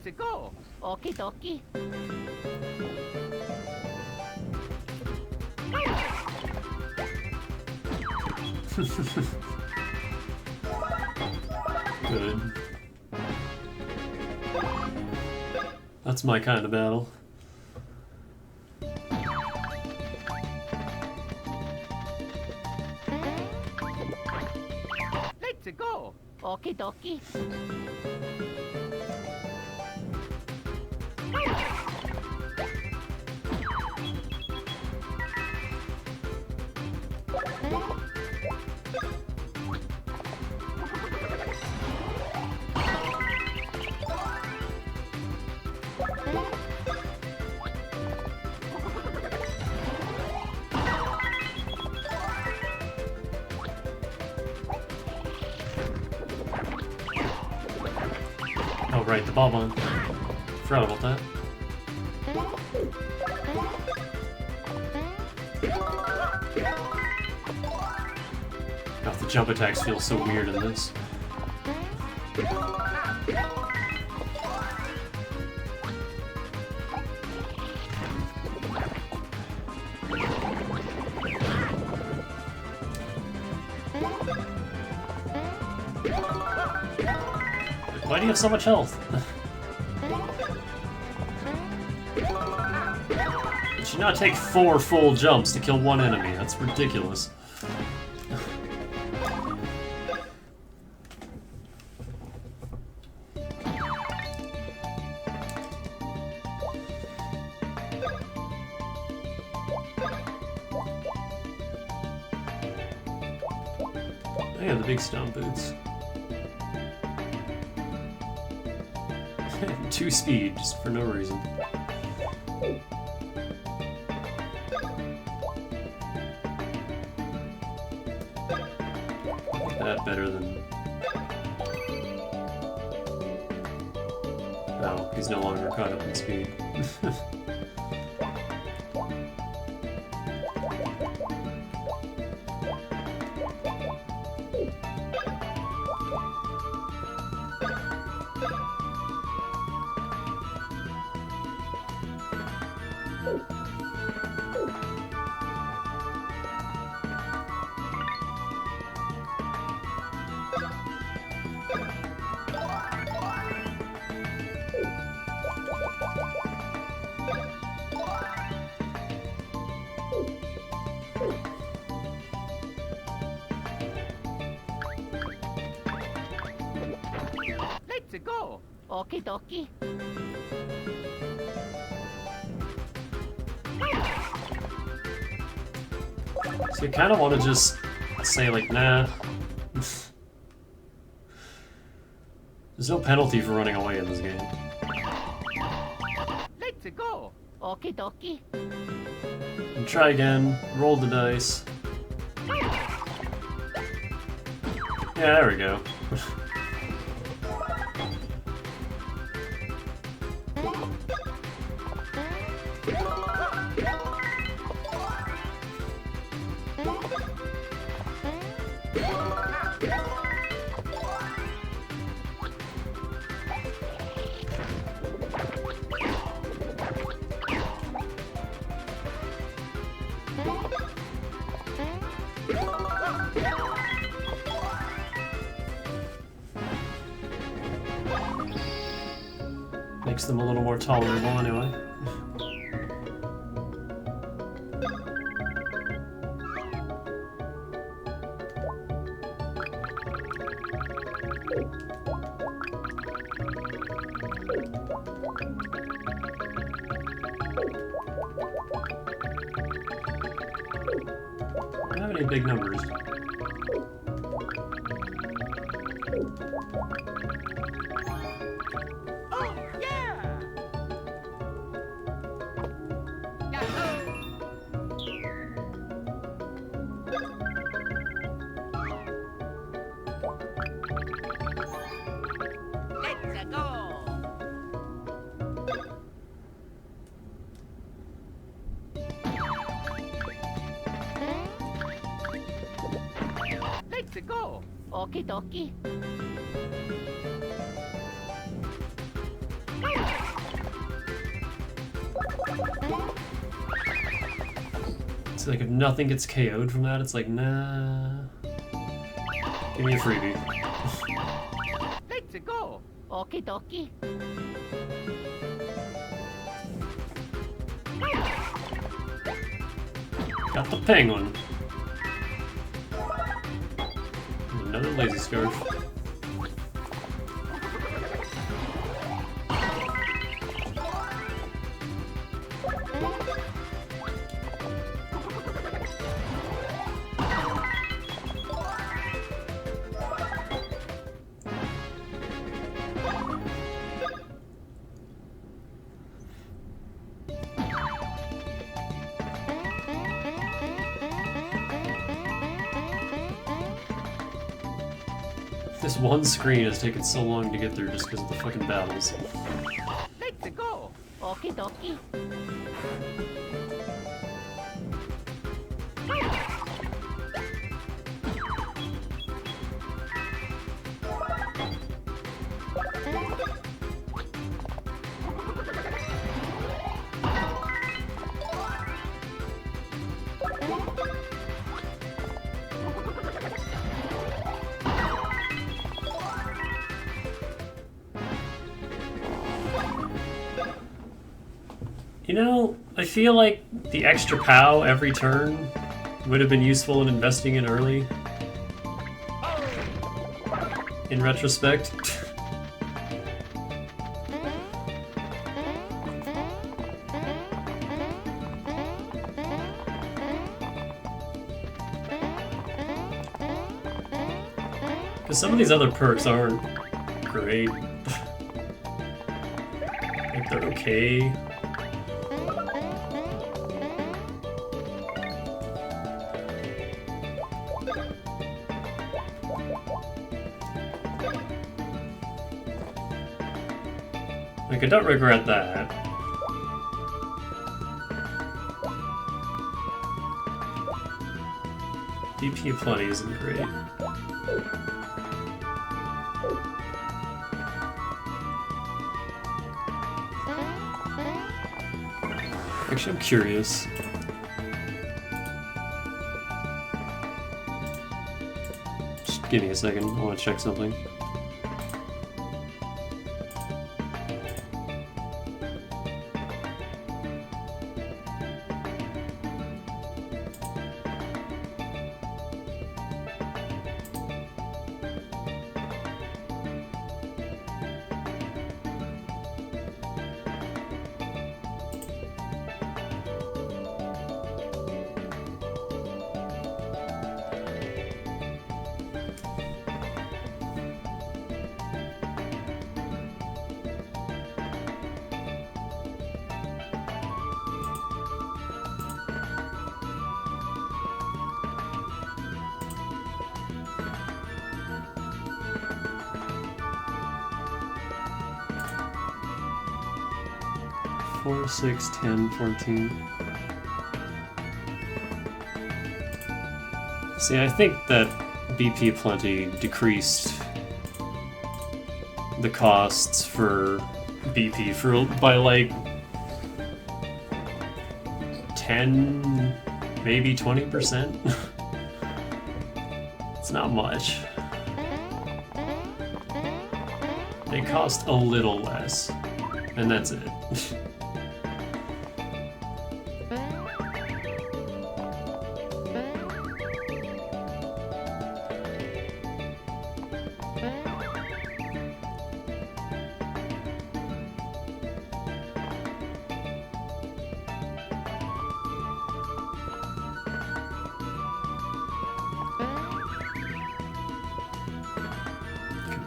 Let's go. Okie dokie. Good. That's my kind of battle. Let's go. Okie dokie. Oh, right, the ball bomb. Forgot about that. God, the jump attacks feel so weird in this. Why do you have so much health? It should not take 4 full jumps to kill one enemy. That's ridiculous. I have the big stone boots. 2 speed, just for no reason. That better than... No, he's no longer caught up in speed. Let's go. Okie dokie. So you kind of want to just say, like, nah. There's no penalty for running away in this game. Let's go. Okie dokie. And try again, roll the dice. Yeah, there we go. Makes them a little more tolerable anyway. I don't have any big numbers. Oh, yeah! Yahoo! Let's go! Let's go! Okie dokie. It's like if nothing gets KO'd from that, it's like, nah. Give me a freebie. Let's go! Okie dokie. Got the penguin. No Another lazy scarf. This one screen has taken so long to get through just because of the fucking battles. Let's go. Okie dokie. You know, I feel like the extra POW every turn would have been useful in investing in early. In retrospect. Because some of these other perks aren't great. Like, they're okay. Like, I don't regret that. DP plenty isn't great. Actually, I'm curious. Just give me a second, I want to check something. Four, 6, 10, 14. See, I think that BP Plenty decreased the costs for BP by like 10, maybe 20%. It's not much. They cost a little less, and that's it.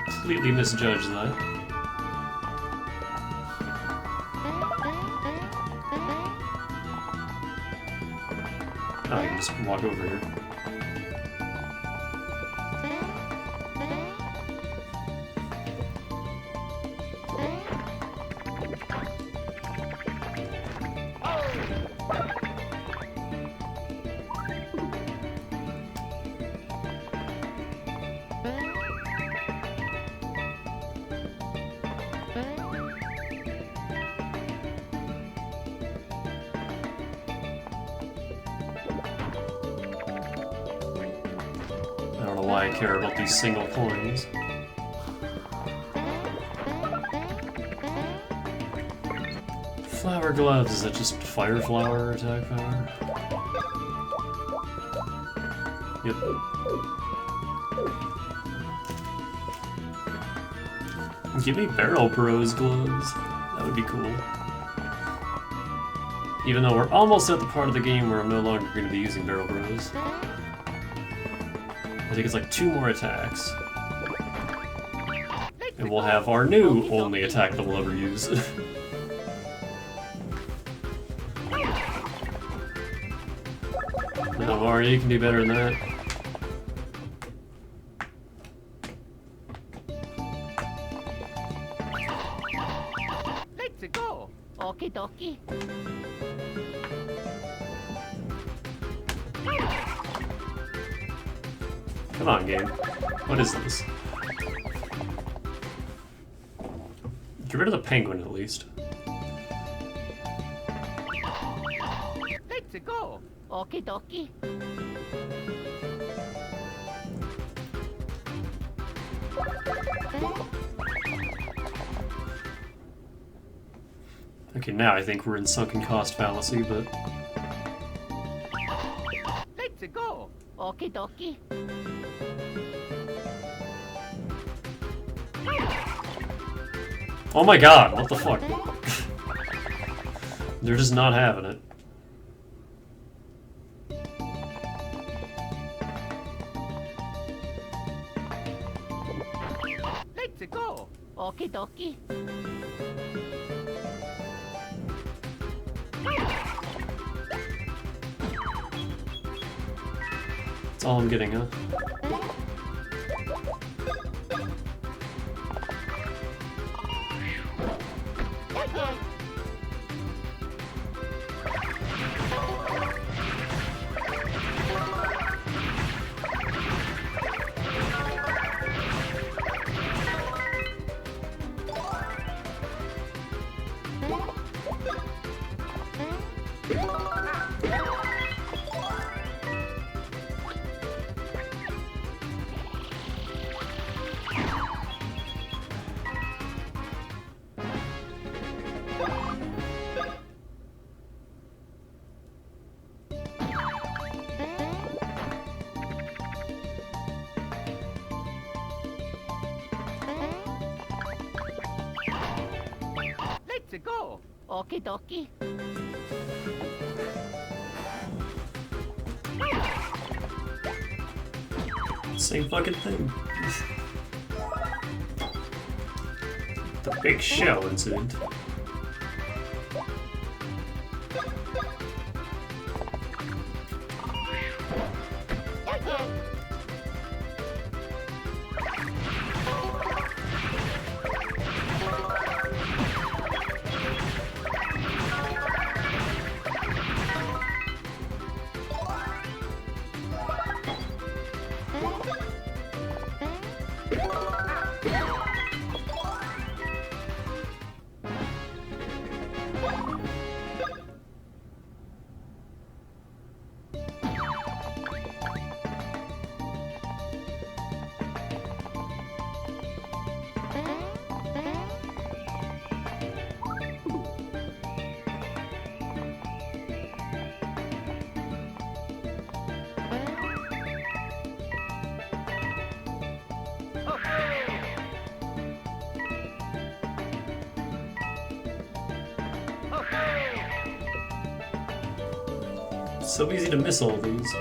Completely misjudged that. Oh, I can just walk over here. I don't know why I care about these single coins. Flower gloves, is that just fire flower attack power? Yep. Give me Barrel Bros gloves. That would be cool. Even though we're almost at the part of the game where I'm no longer going to be using Barrel Bros. I think it's like 2 more attacks. And we'll have our new only attack that we'll ever use. No, Mario, you can do better than that. Let's go. Okie dokie. Come on, game. What is this? Get rid of the penguin, at least. Let's go. Okie dokie. Okay, now I think we're in sunken cost fallacy, but... Let's go. Okie dokie. Oh my god, what the fuck? They're just not having it. Let's go. Okie dokie. That's all I'm getting, huh? Let's go. Okie dokie. Same fucking thing. The big shell incident. It's so easy to miss all these.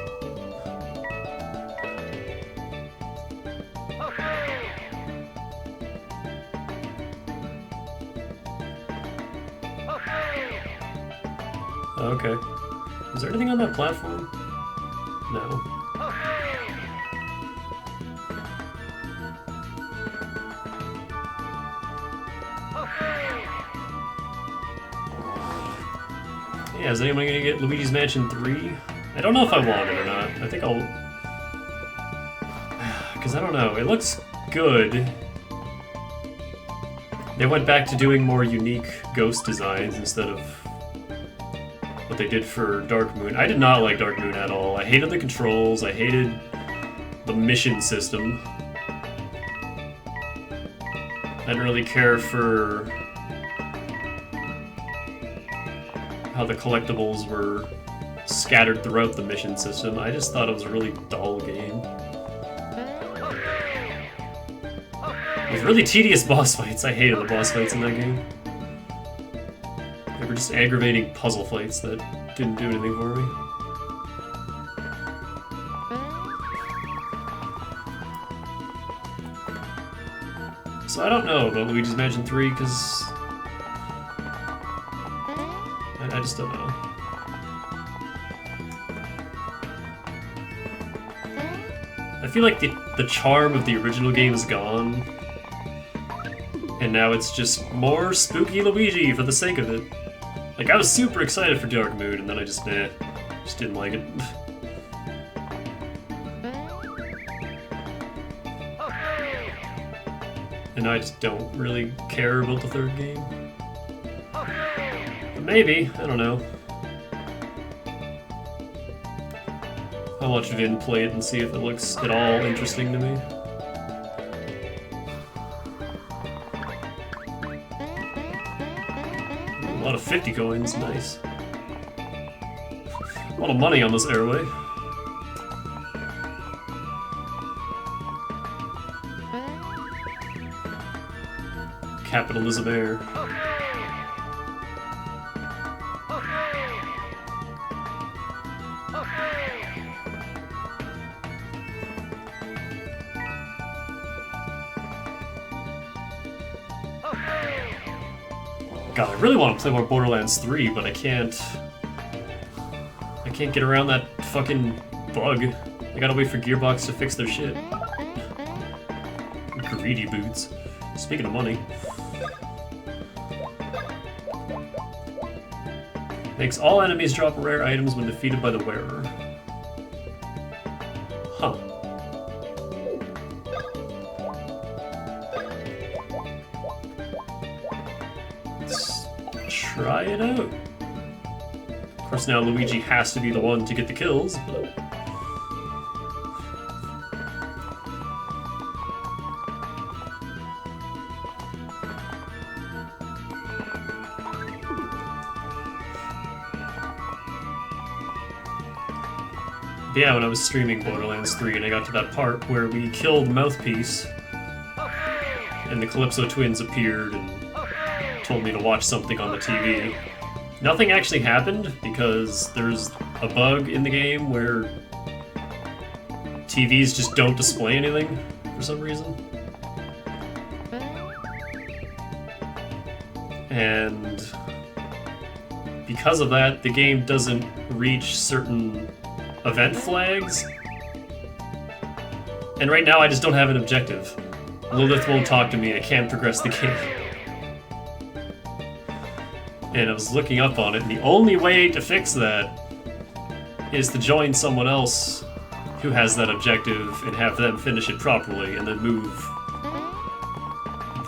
Okay. Is there anything on that platform? No. Yeah, is anyone gonna get Luigi's Mansion 3? I don't know if I want it or not. I think I'll... Because I don't know, it looks good. They went back to doing more unique ghost designs instead of what they did for Dark Moon. I did not like Dark Moon at all. I hated the controls, I hated the mission system. I didn't really care for how the collectibles were scattered throughout the mission system. I just thought it was a really dull game. With really tedious boss fights. I hated the boss fights in that game. They were just aggravating puzzle fights that didn't do anything for me. So I don't know about Luigi's Mansion 3, because I just don't know. I feel like the charm of the original game is gone, and now it's just more spooky Luigi for the sake of it. Like, I was super excited for Dark Moon, and then I just didn't like it. And I just don't really care about the third game. But maybe, I don't know. I'll watch Vin play it and see if it looks at all interesting to me. A lot of 50 coins, nice. A lot of money on this airway. Capitalism air. God, I really want to play more Borderlands 3, but I can't get around that fucking bug. I gotta wait for Gearbox to fix their shit. Greedy boots. Speaking of money. Makes all enemies drop rare items when defeated by the wearer. Huh. Let's try it out. Of course, now Luigi has to be the one to get the kills, but... yeah, when I was streaming Borderlands 3 and I got to that part where we killed Mouthpiece and the Calypso twins appeared and told me to watch something on the TV. Nothing actually happened because there's a bug in the game where TVs just don't display anything for some reason. And because of that, the game doesn't reach certain event flags. And right now I just don't have an objective. Lilith won't talk to me, I can't progress the game. And I was looking up on it, and the only way to fix that is to join someone else who has that objective and have them finish it properly, and then move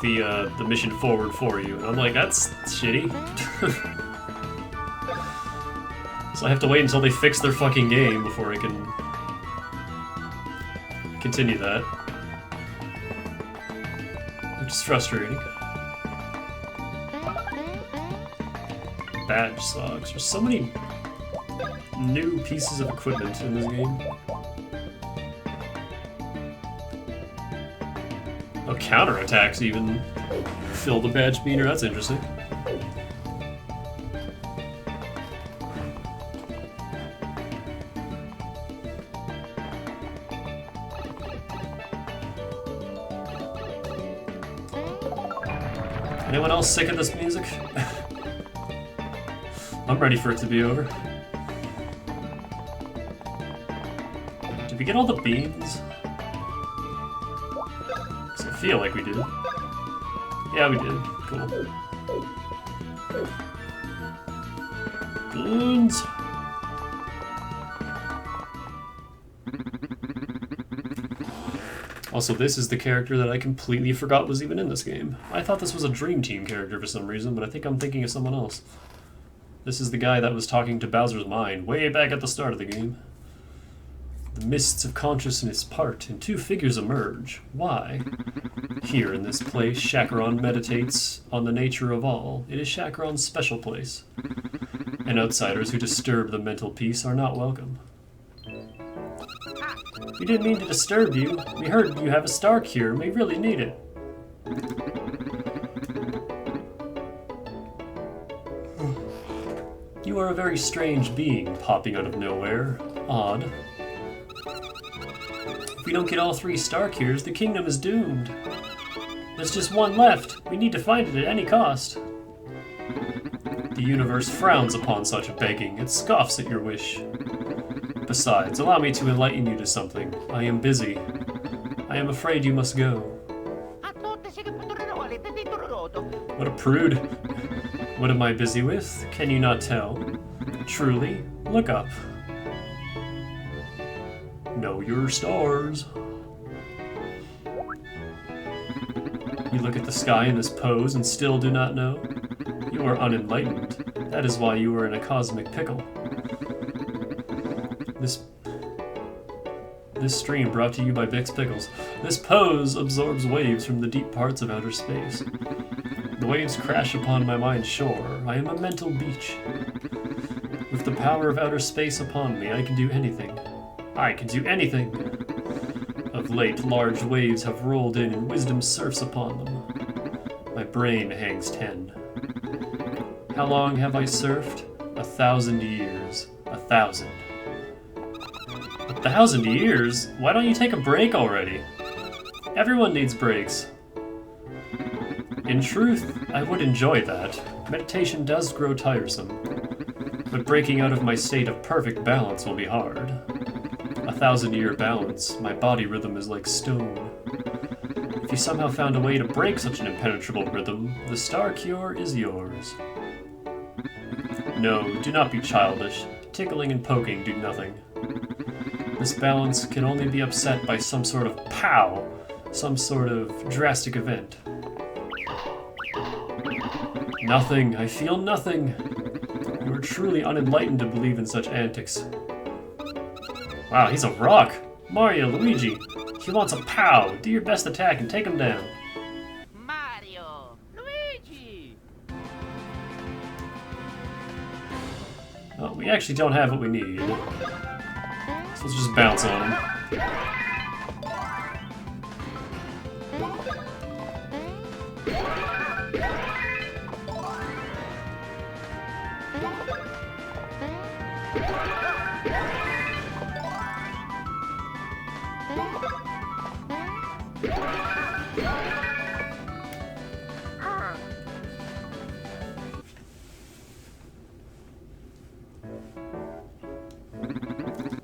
the mission forward for you. And I'm like, that's shitty. So I have to wait until they fix their fucking game before I can continue that. Which is frustrating. Badge socks. There's so many new pieces of equipment in this game. Oh, counterattacks even fill the badge meter. That's interesting. Anyone else sick of this music? I'm ready for it to be over. Did we get all the beans? 'Cause I feel like we did. Yeah, we did. Cool. Beans! Also, this is the character that I completely forgot was even in this game. I thought this was a Dream Team character for some reason, but I think I'm thinking of someone else. This is the guy that was talking to Bowser's mind way back at the start of the game. The mists of consciousness part and two figures emerge. Why? Here in this place, Chacaron meditates on the nature of all. It is Chacaron's special place. And outsiders who disturb the mental peace are not welcome. We didn't mean to disturb you. We heard you have a star cure and we really need it. You are a very strange being popping out of nowhere. Odd. If we don't get all 3 star cures, the kingdom is doomed. There's just one left. We need to find it at any cost. The universe frowns upon such begging. It scoffs at your wish. Besides, allow me to enlighten you to something. I am busy. I am afraid you must go. What a prude. What am I busy with? Can you not tell? Truly, look up. Know your stars. You look at the sky in this pose and still do not know? You are unenlightened. That is why you are in a cosmic pickle. This stream brought to you by Bix Pickles. This pose absorbs waves from the deep parts of outer space. The waves crash upon my mind's shore. I am a mental beach. With the power of outer space upon me, I can do anything. I can do anything! Of late, large waves have rolled in and wisdom surfs upon them. My brain hangs 10. How long have I surfed? 1,000 years. 1,000. 1,000 years? Why don't you take a break already? Everyone needs breaks. In truth, I would enjoy that. Meditation does grow tiresome. But breaking out of my state of perfect balance will be hard. 1,000-year balance, my body rhythm is like stone. If you somehow found a way to break such an impenetrable rhythm, the star cure is yours. No, do not be childish. Tickling and poking do nothing. This balance can only be upset by some sort of pow, some sort of drastic event. Nothing, I feel nothing. You are truly unenlightened to believe in such antics. Wow, he's a rock! Mario, Luigi! He wants a pow! Do your best attack and take him down. Mario! Luigi! Oh, we actually don't have what we need. So let's just bounce on him.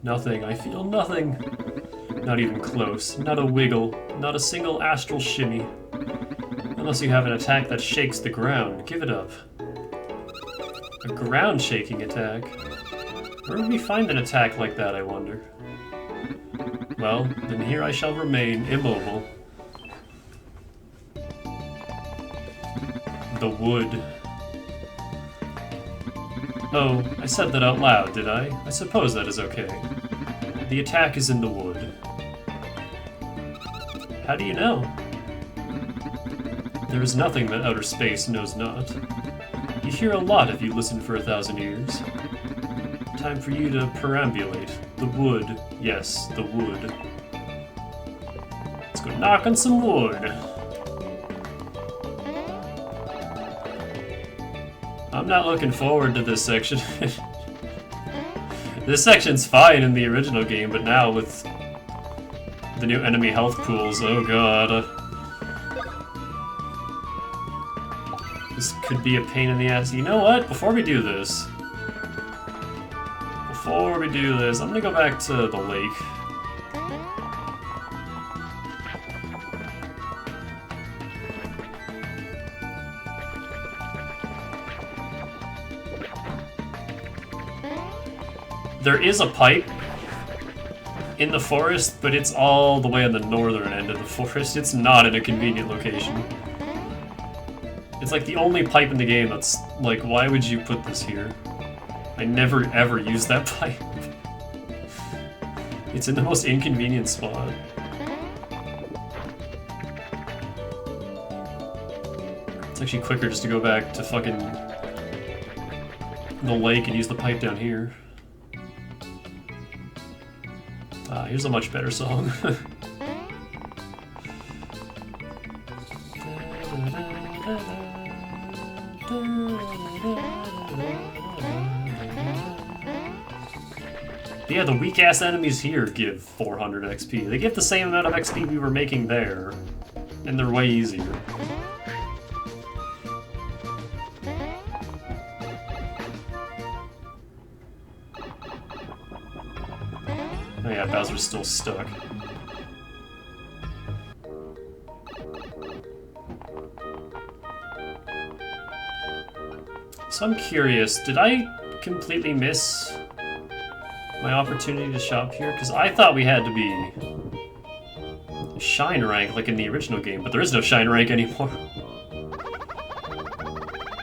Nothing, I feel nothing. Not even close, not a wiggle, not a single astral shimmy. Unless you have an attack that shakes the ground, give it up. A ground-shaking attack? Where would we find an attack like that, I wonder? Well, then here I shall remain, immobile. The wood. Oh, I said that out loud, did I? I suppose that is okay. The attack is in the wood. How do you know? There is nothing that outer space knows not. You hear a lot if you listen for 1,000 years. Time for you to perambulate. The wood. Yes, the wood. Let's go knock on some wood. I'm not looking forward to this section. This section's fine in the original game, but now with the new enemy health pools, oh god. This could be a pain in the ass. You know what? Before we do this, I'm gonna go back to the lake. There is a pipe in the forest, but it's all the way on the northern end of the forest. It's not in a convenient location. It's like the only pipe in the game that's like, why would you put this here? I never ever use that pipe. It's in the most inconvenient spot. It's actually quicker just to go back to fucking the lake and use the pipe down here. Here's a much better song. yeah, the weak-ass enemies here give 400 XP. They give the same amount of XP we were making there, and they're way easier. Oh yeah, Bowser's still stuck. So I'm curious, did I completely miss my opportunity to shop here? Because I thought we had to be Shine rank like in the original game, but there is no Shine rank anymore.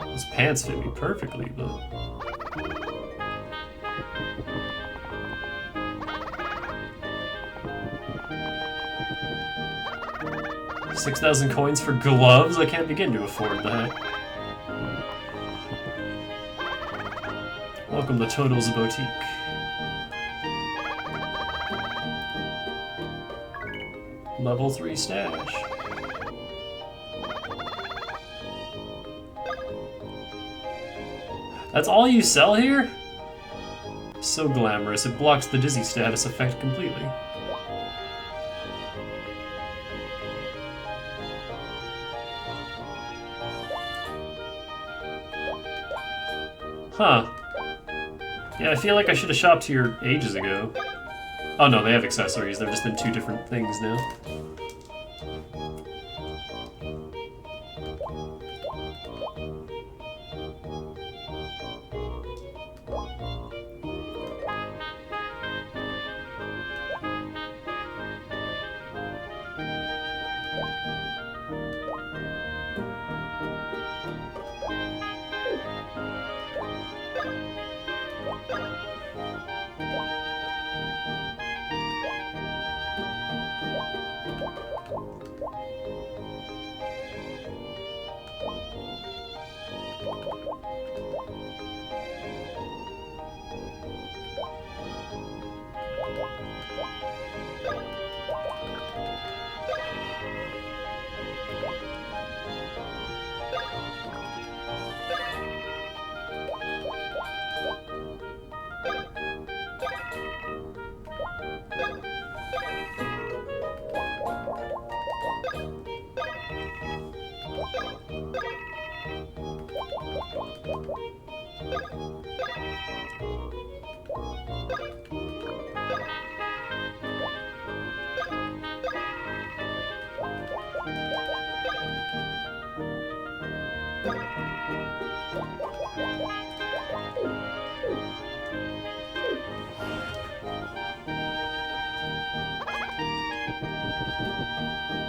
Those pants fit me perfectly, but... 6,000 coins for gloves? I can't begin to afford that. Welcome to Total's Boutique. Level 3 stash. That's all you sell here? So glamorous, it blocks the dizzy status effect completely. Huh. Yeah, I feel like I should have shopped here ages ago. Oh no, they have accessories, they're just in 2 different things now.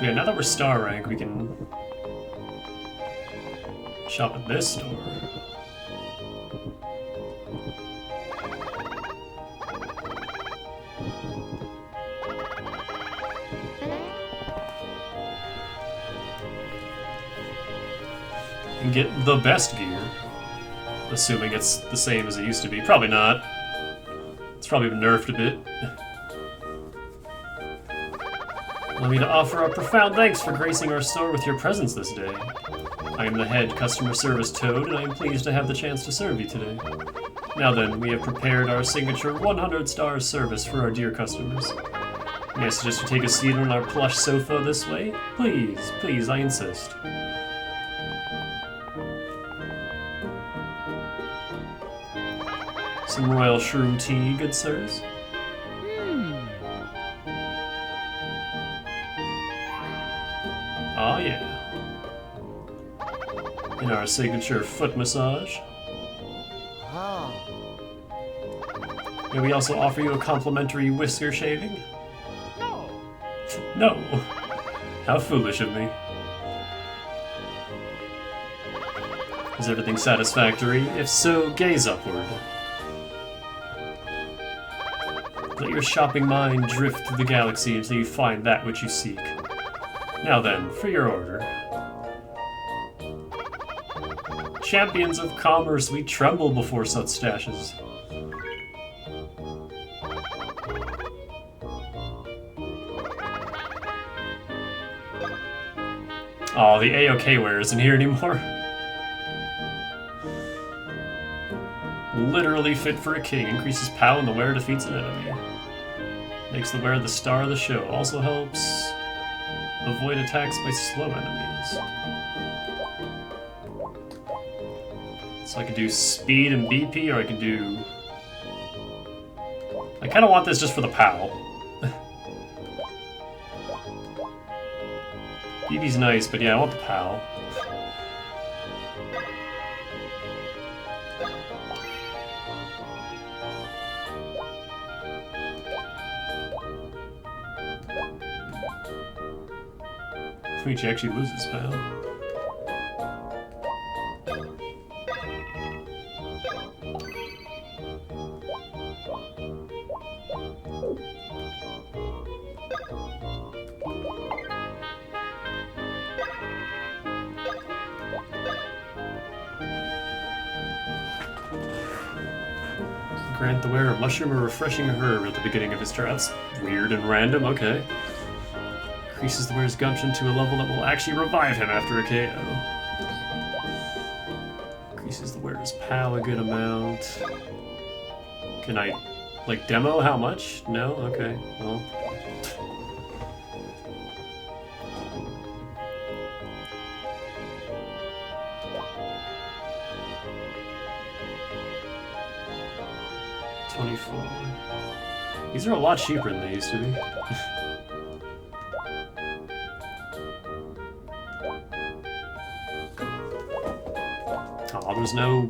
Yeah, now that we're star rank, we can shop at this store. And get the best gear. Assuming it's the same as it used to be. Probably not. It's probably been nerfed a bit. Allow me to offer a profound thanks for gracing our store with your presence this day. I am the head customer service toad, and I am pleased to have the chance to serve you today. Now then, we have prepared our signature 100-star service for our dear customers. May I suggest you take a seat on our plush sofa this way? Please, please, I insist. Some royal shroom tea, good sirs? Oh yeah. And our signature foot massage. May we also offer you a complimentary whisker shaving? No. No. How foolish of me. Is everything satisfactory? If so, gaze upward. Let your shopping mind drift through the galaxy until you find that which you seek. Now then, for your order. Champions of commerce, we tremble before such stashes. Oh, the AOK wear isn't here anymore. literally fit for a king. Increases POW when the wearer defeats an enemy. Makes the wearer the star of the show. Also helps avoid attacks by slow enemies. So I can do speed and BP, or I can do... I kind of want this just for the POW. BB's nice, but yeah, I want the POW. Luigi actually loses POW. Grant the wearer a mushroom or refreshing herb at the beginning of his turn. That's weird and random, okay. Increases the wearer's gumption to a level that will actually revive him after a KO. Increases the wearer's POW a good amount. Can I, like, demo how much? No? Okay, well. $24. These are a lot cheaper than they used to be. Oh, there's no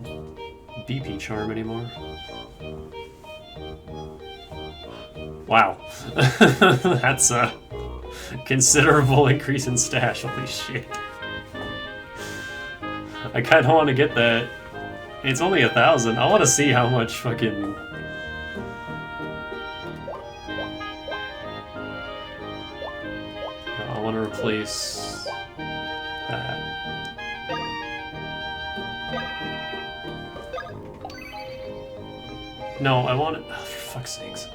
BP charm anymore. Wow. That's a considerable increase in stash, holy shit. I kinda wanna get that. It's only 1,000. I wanna see how much fucking... I wanna replace that. No, I want it. Oh, for fuck's sakes.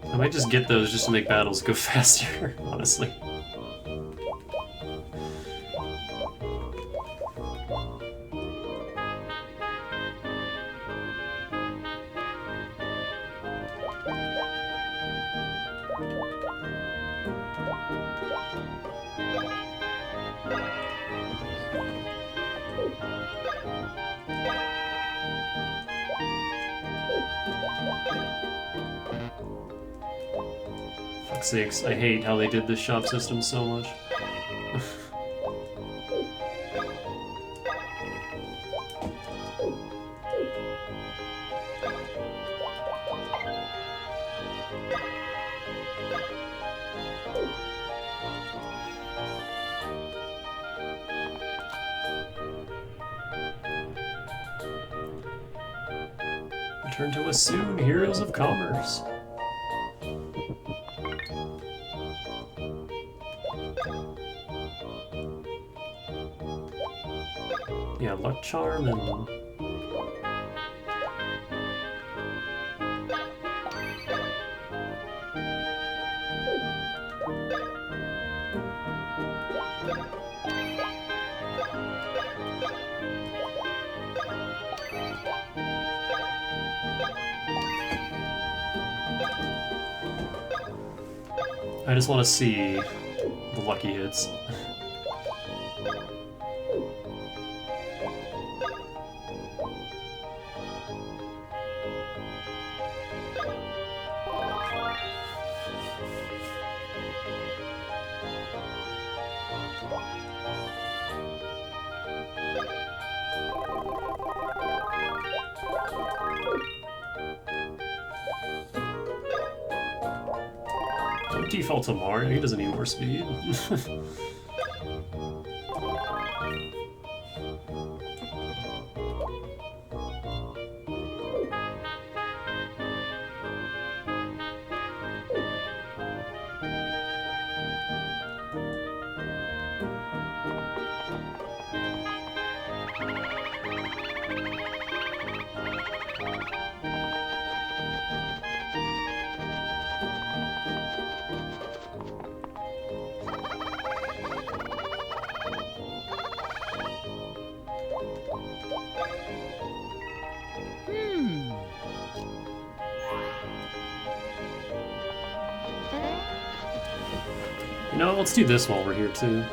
I might just get those just to make battles go faster, honestly. Sakes, I hate how they did this shop system so much. Return to us soon, heroes of commerce. Yeah, luck charm and... I just want to see the lucky hits. Default to Mario, he doesn't need more speed. You know, let's do this while we're here too.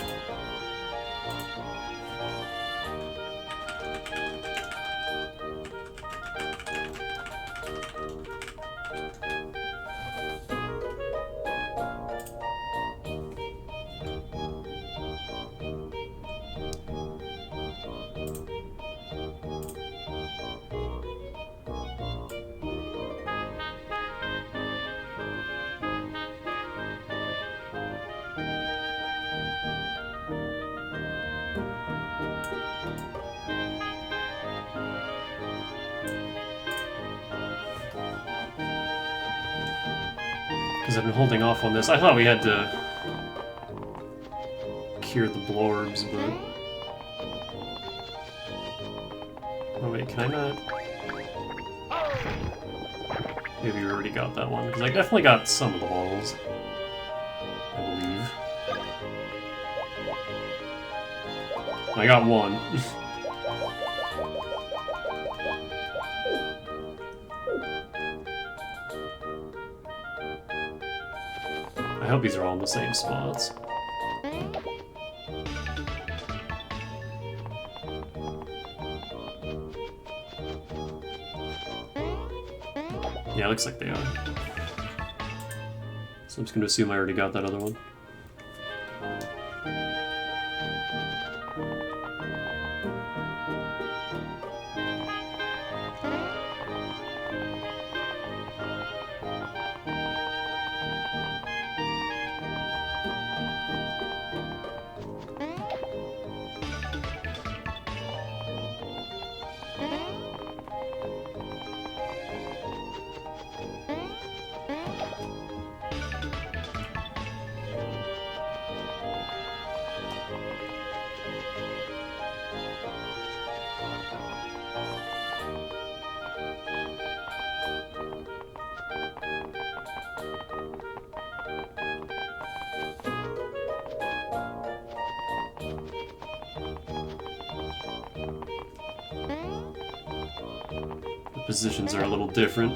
Because I've been holding off on this. I thought we had to cure the blorbs, but... Oh wait, can I not? Maybe you already got that one, because I definitely got some of the walls, I believe. I got one. I hope these are all in the same spots. Yeah, it looks like they are. So I'm just gonna assume I already got that other one. Positions are a little different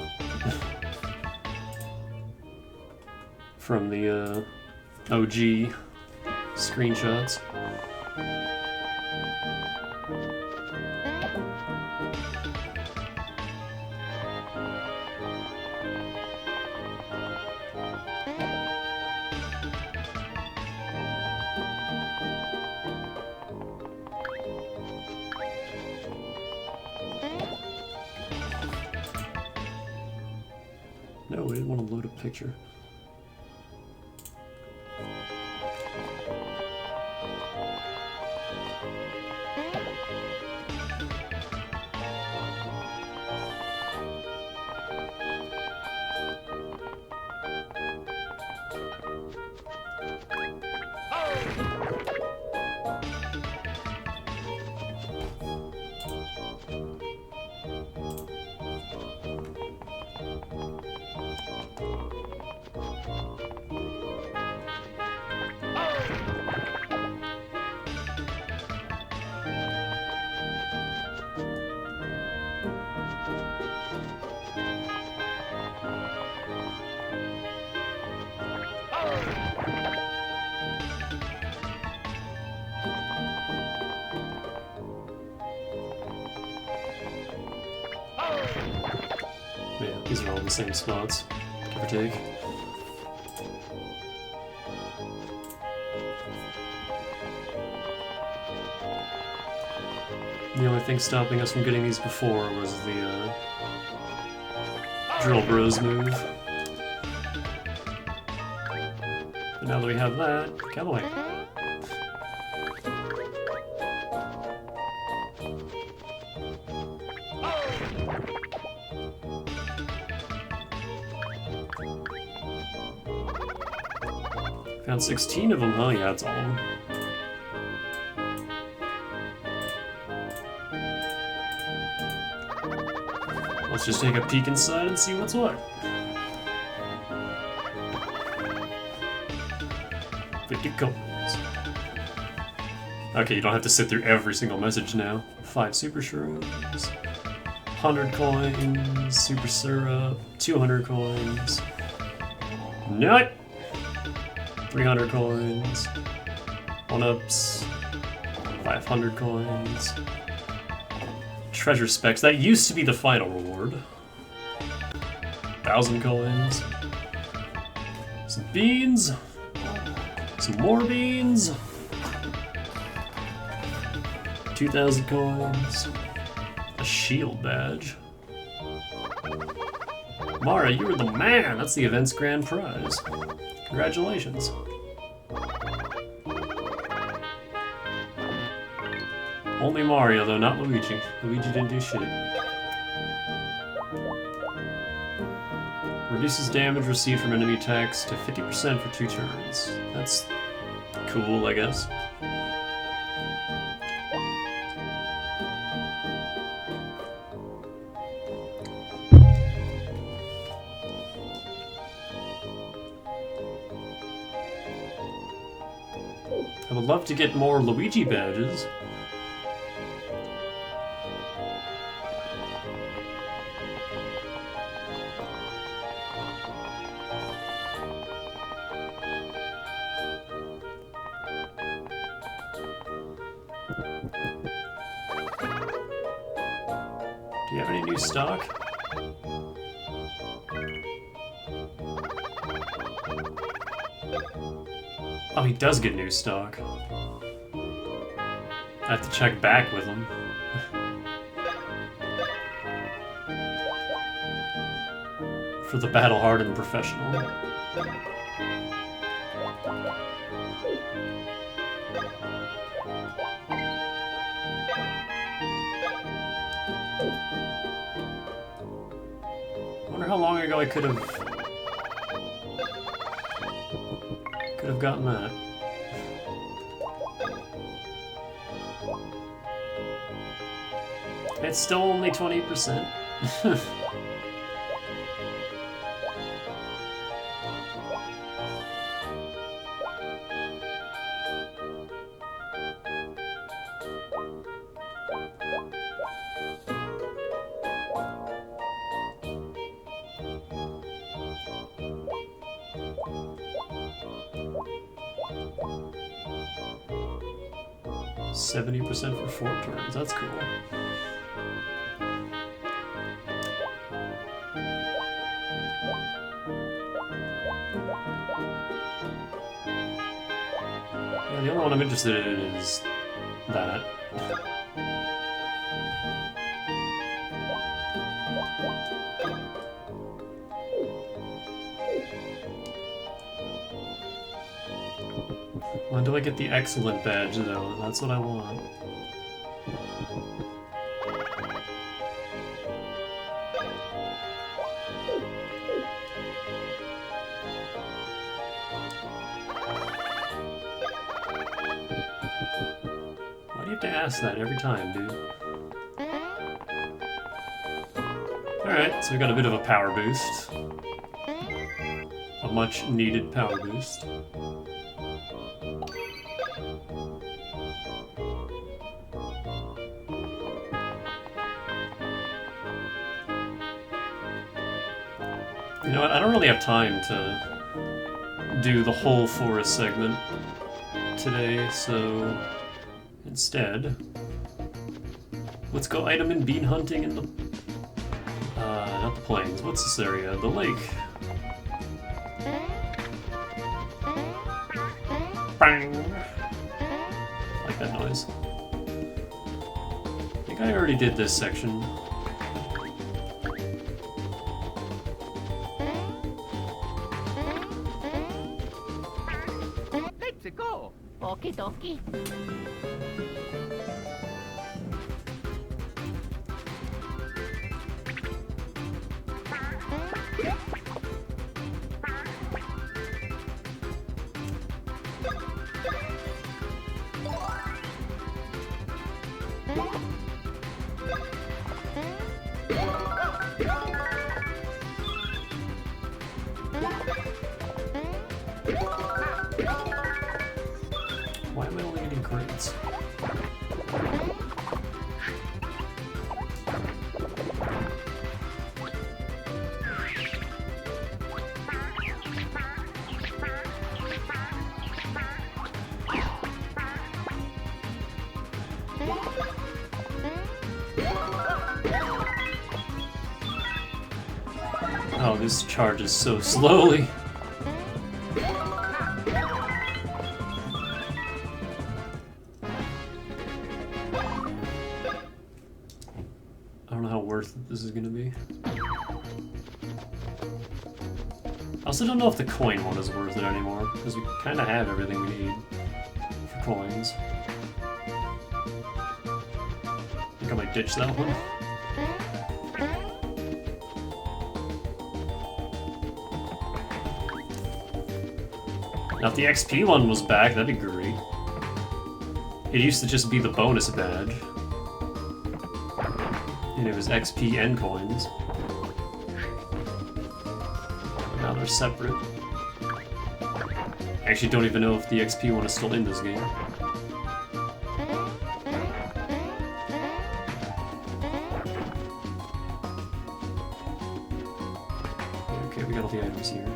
from the OG screenshots. No, we didn't want to load a picture. Yeah, these are all in the same spots, give or take. The only thing stopping us from getting these before was the Drill Bros move. But now that we have that, Callaway. Found 16 of them, huh? Yeah, that's all of them. Let's just take a peek inside and see what's what. 50 coins. Okay, you don't have to sit through every single message now. 5 super shrooms, 100 coins, super syrup, 200 coins. Nut! 300 coins. 1-ups. 500 coins. Treasure specs. That used to be the final reward. 1,000 coins. Some beans. Some more beans. 2,000 coins. A shield badge. Mara, you were the man! That's the event's grand prize. Congratulations. Only Mario, though, not Luigi. Luigi didn't do shit. Reduces damage received from enemy attacks to 50% for 2 turns. That's cool, I guess. I would love to get more Luigi badges. Do you have any new stock? Oh, he does get new stock. I have to check back with him. For the battle-hardened professional. I wonder how long ago I could have gotten that. It's still only 20%. %for 4 turns. That's cool. Yeah, the only one I'm interested in is that. When do I get the excellent badge, though? That's what I want. Why do you have to ask that every time, dude? Alright, so we got a bit of a power boost. A much needed power boost. You know what, I don't really have time to do the whole forest segment today, so instead, let's go item and bean hunting in the... not the plains, what's this area? The lake. Bang! I like that noise. I think I already did this section. Okie dokie. Why am I only getting crates? Oh, this charges so slowly. I don't know how worth it this is gonna be. I also don't know if the coin one is worth it anymore, because we kind of have everything we need for coins. I think I might ditch that one. Now if the XP one was back, that'd be great. It used to just be the bonus badge. And it was XP and coins. Now they're separate. I actually don't even know if the XP one is still in this game. Okay, we got all the items here.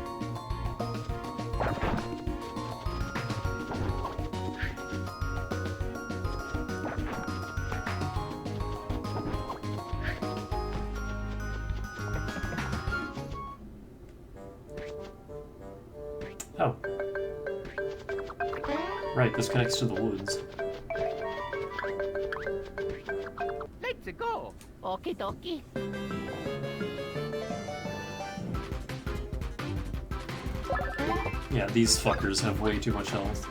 Oh. Right, this connects to the woods. Let's go. Okie dokie. Yeah, these fuckers have way too much health.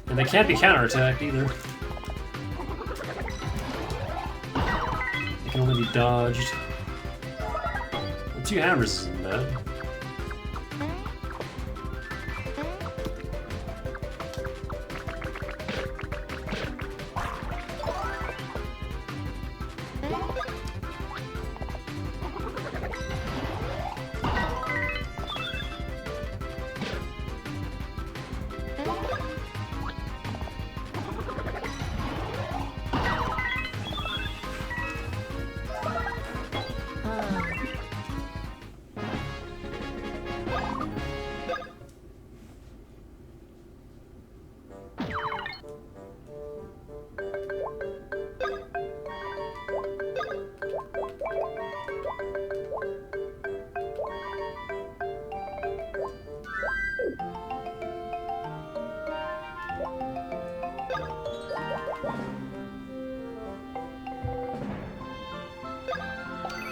And they can't be counterattacked either. They can only be dodged. Well, 2 hammers isn't bad.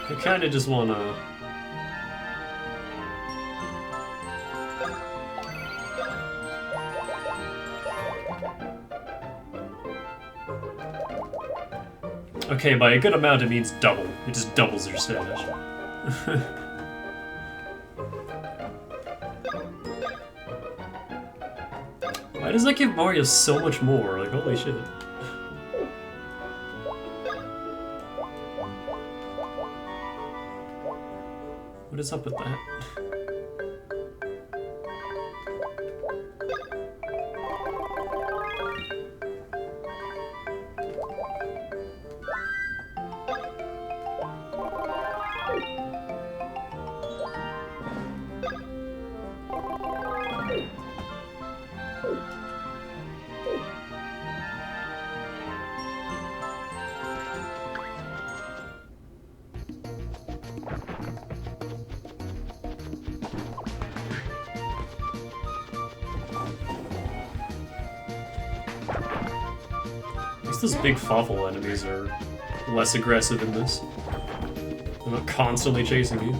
I kinda just wanna... Okay, by a good amount it means double. It just doubles your stash. Why does that give Mario so much more? Like, holy shit. What is up with that? At least those big fawful enemies are less aggressive in this. They're not constantly chasing you.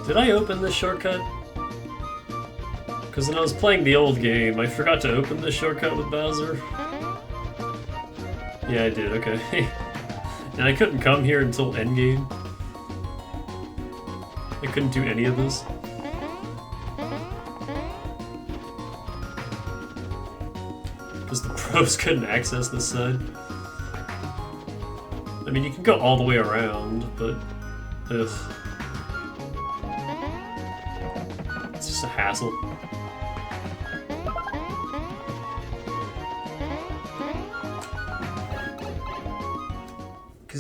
Did I open this shortcut? Because when I was playing the old game, I forgot to open this shortcut with Bowser. Yeah, I did, okay. And I couldn't come here until endgame. I couldn't do any of this. Because the pros couldn't access this side. I mean, you can go all the way around, but... ugh. It's just a hassle.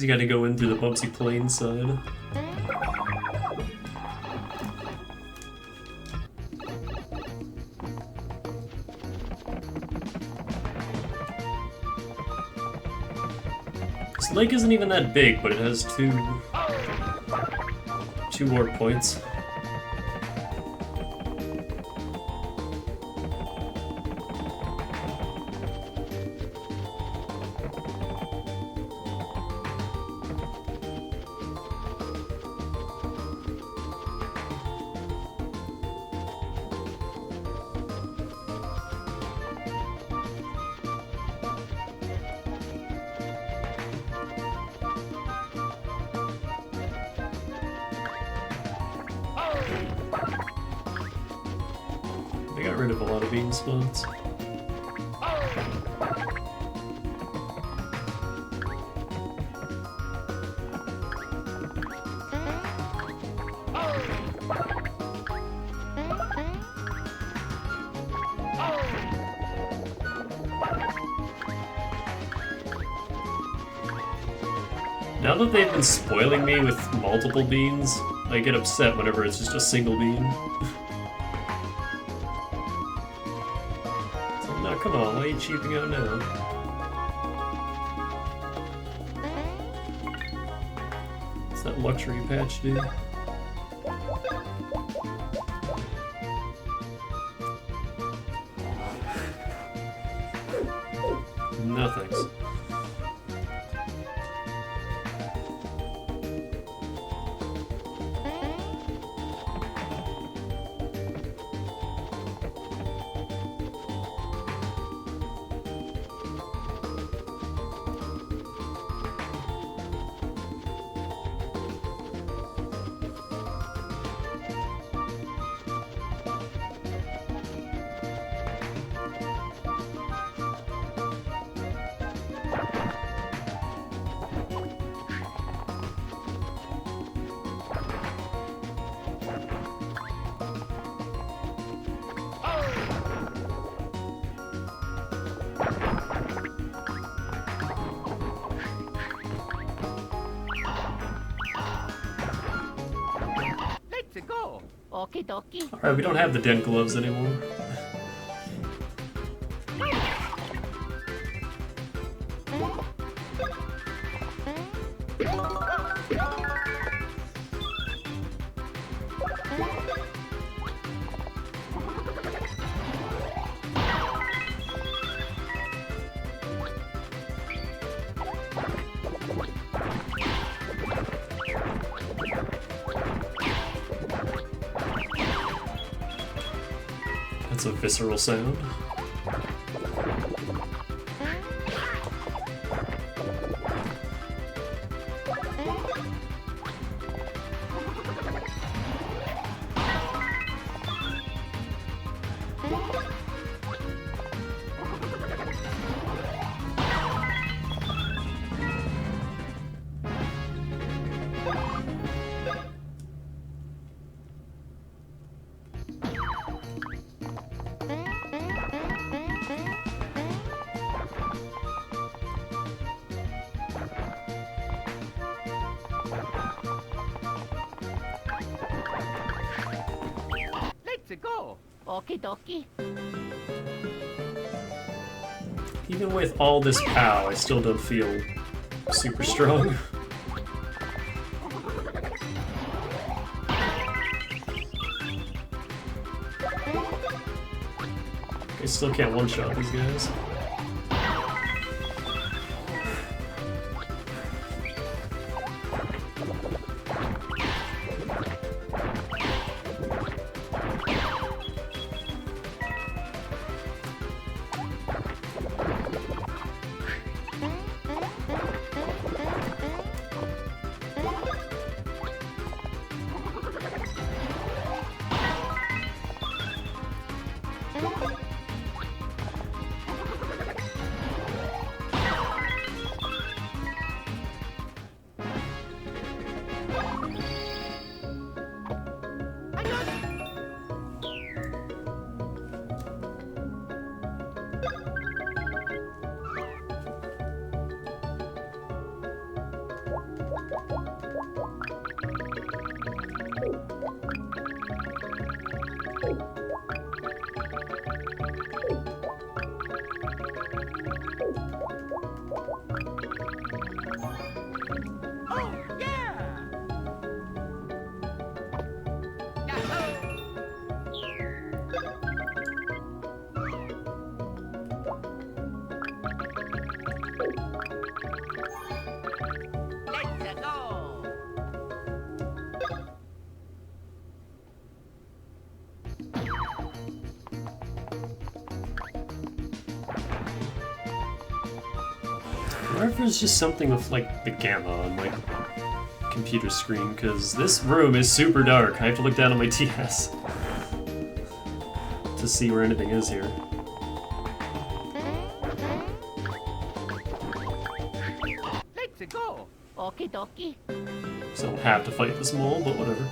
you gotta go in through the bumpsy plain side. This lake isn't even that big, but it has two warp points. They got rid of a lot of bean spawns. Now that they've been spoiling me with multiple beans, I get upset whenever it's just a single bean. So, no, come on, why are you cheaping out now? What's that luxury patch do? No thanks. Let's go. Okie dokie. Alright, we don't have the dent gloves anymore. That's a visceral sound. Let's go. Okie dokie. Even with all this pow, I still don't feel super strong. I still can't one-shot these guys. wonder if there's just something with like the gamma on my computer screen, because this room is super dark. I have to look down on my TS to see where anything is here. Let's go. Okie dokie. So I don't have to fight this mole, but whatever.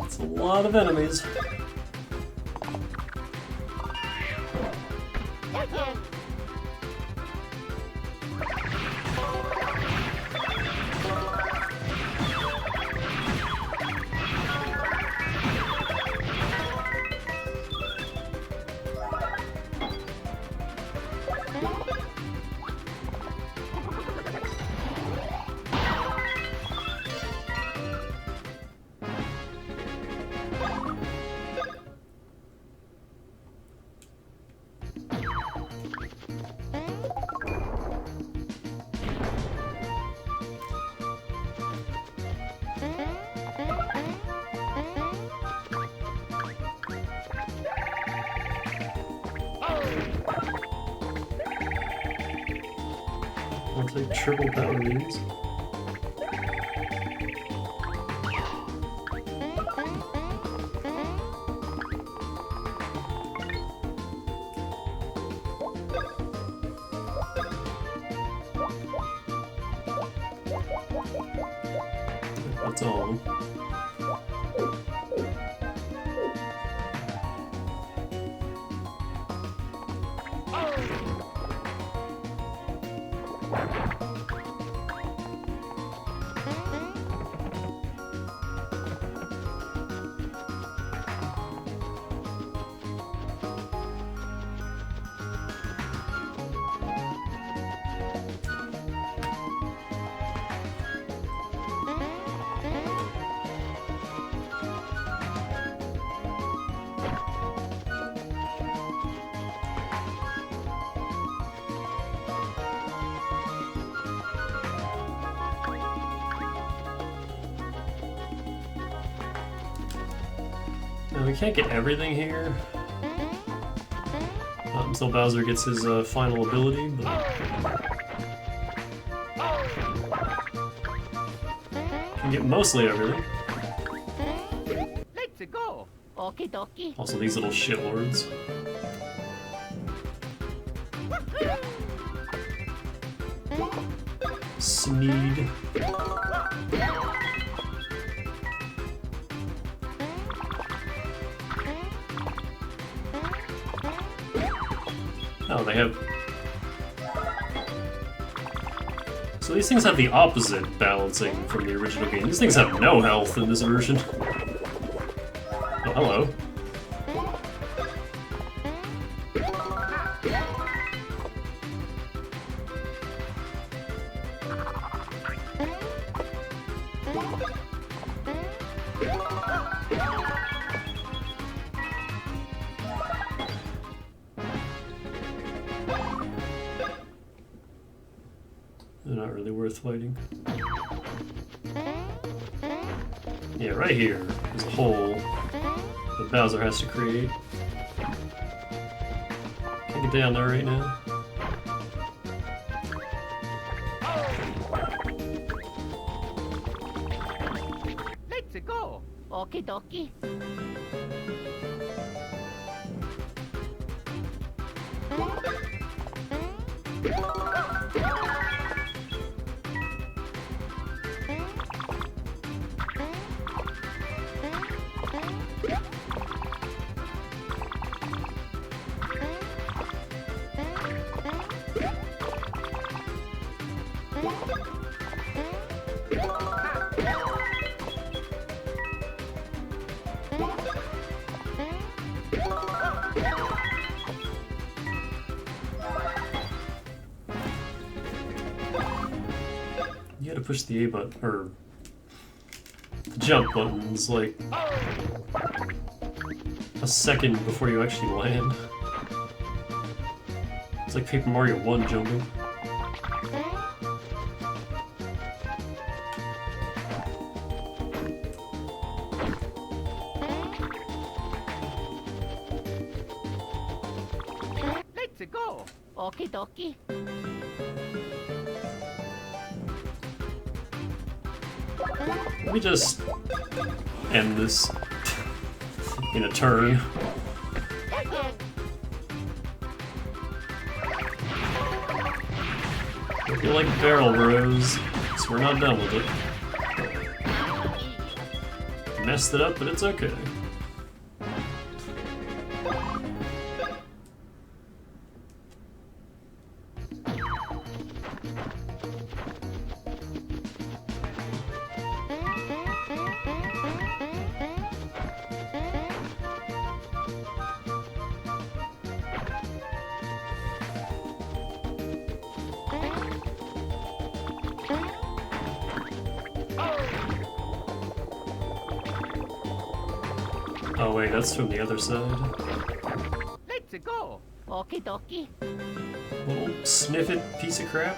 It's a lot of enemies. I'll take triple power these. That's all of them. Now, we can't get everything here until Bowser gets his final ability, but can get mostly everything. Let's go. Okie dokie. Also, these little shitlords. Sneed. Oh, they have... So these things have the opposite balancing from the original game. These things have no health in this version. Oh, hello. They're not really worth fighting. Yeah, right here is a hole that Bowser has to create. Can't get down there right now. Let's go. Okie dokie. You gotta push the A button, or the jump buttons, like a second before you actually land. It's like Paper Mario 1 jumping. Okie dokie. Let me just end this in a turn. I feel like barrel bros, so we're not done with it. Messed it up, but it's okay. Oh wait, that's from the other side. Let's go. Okie dokie. Little sniffet piece of crap.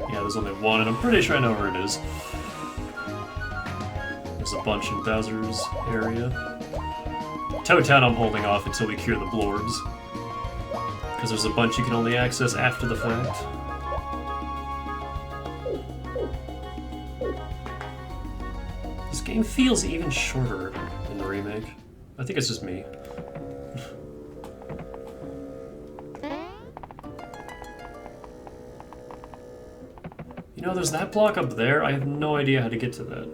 Yeah, there's only one, and I'm pretty sure I know where it is. There's a bunch in Bowser's area. Toad Town I'm holding off until we cure the Blorbs. Because there's a bunch you can only access after the fact. This game feels even shorter in the remake. I think it's just me. You know, there's that block up there. I have no idea how to get to that.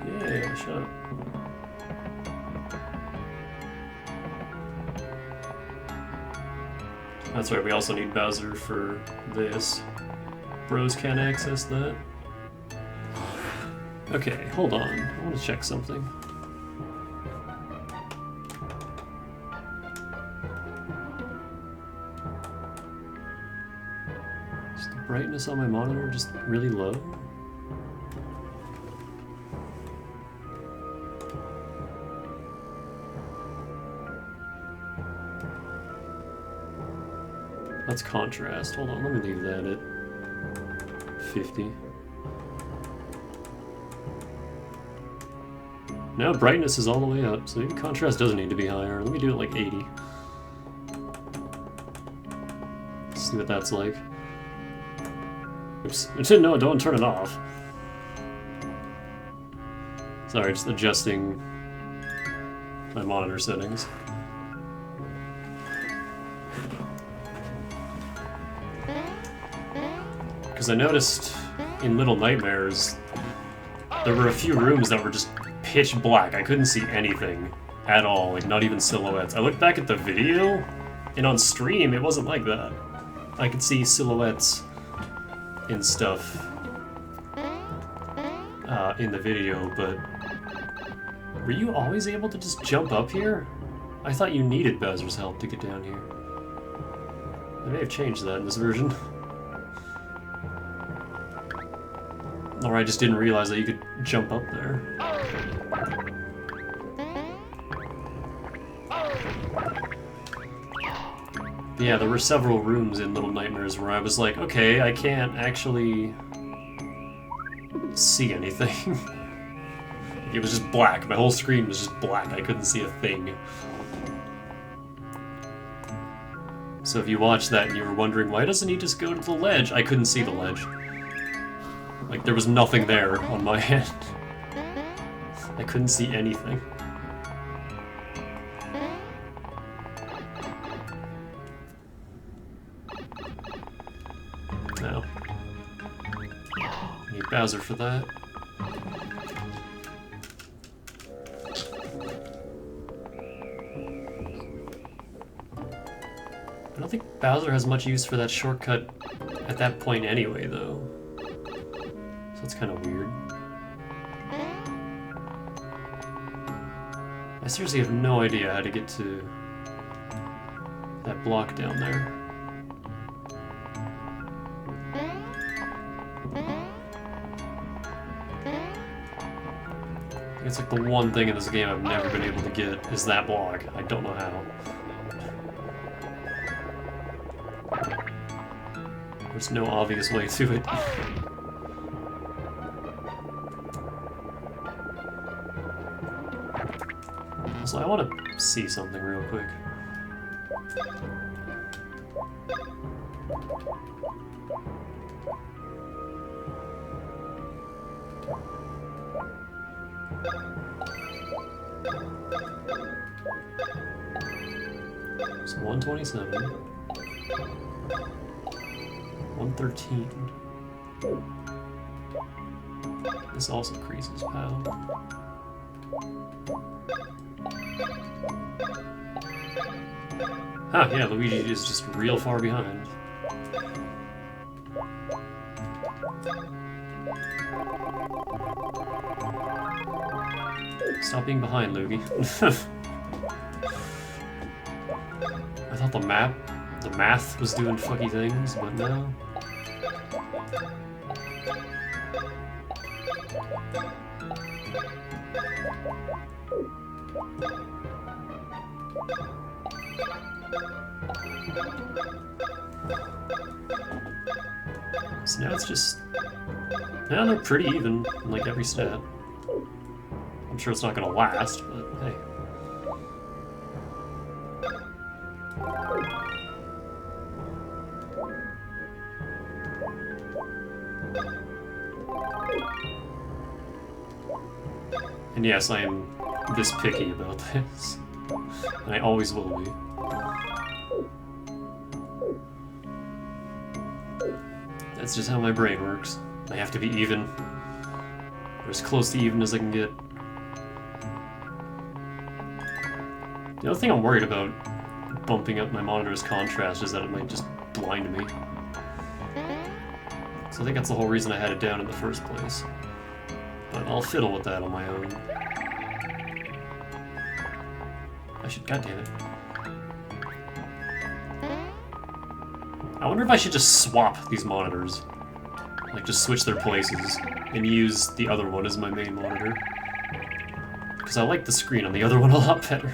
Yeah, shut up. That's right, we also need Bowser for this. Bros can't access that. Okay, hold on. I want to check something. Is the brightness on my monitor just really low? That's contrast. Hold on, let me leave that at 50. Now brightness is all the way up, so maybe contrast doesn't need to be higher. Let me do it like 80. See what that's like. Oops. No, don't turn it off. Sorry, just adjusting my monitor settings. Because I noticed in Little Nightmares, there were a few rooms that were just pitch black. I couldn't see anything at all, like not even silhouettes. I looked back at the video, and on stream it wasn't like that. I could see silhouettes and stuff in the video, but were you always able to just jump up here? I thought you needed Bowser's help to get down here. They may have changed that in this version. Or I just didn't realize that you could jump up there. Yeah, there were several rooms in Little Nightmares where I was like, okay, I can't actually see anything. It was just black. My whole screen was just black. I couldn't see a thing. So if you watched that and you were wondering, why doesn't he just go to the ledge? I couldn't see the ledge. Like, there was nothing there on my end. I couldn't see anything. No. Need Bowser for that. I don't think Bowser has much use for that shortcut at that point anyway, though. So it's kind of weird. I seriously have no idea how to get to that block down there. It's like the one thing in this game I've never been able to get is that block. I don't know how. There's no obvious way to it. So I want to see something real quick. So 127. 113. This also increases power. Huh, yeah, Luigi is just real far behind. Stop being behind, Luigi. I thought the math was doing fucky things, but no. So now it's just... Now they're pretty even, in like every step. I'm sure it's not gonna last, but hey. And yes, I am this picky about this. And I always will be. That's just how my brain works. I have to be even. Or as close to even as I can get. The other thing I'm worried about bumping up my monitor's contrast is that it might just blind me. So I think that's the whole reason I had it down in the first place. But I'll fiddle with that on my own. I should, goddammit. I wonder if I should just swap these monitors. Like, just switch their places and use the other one as my main monitor. Because I like the screen on the other one a lot better.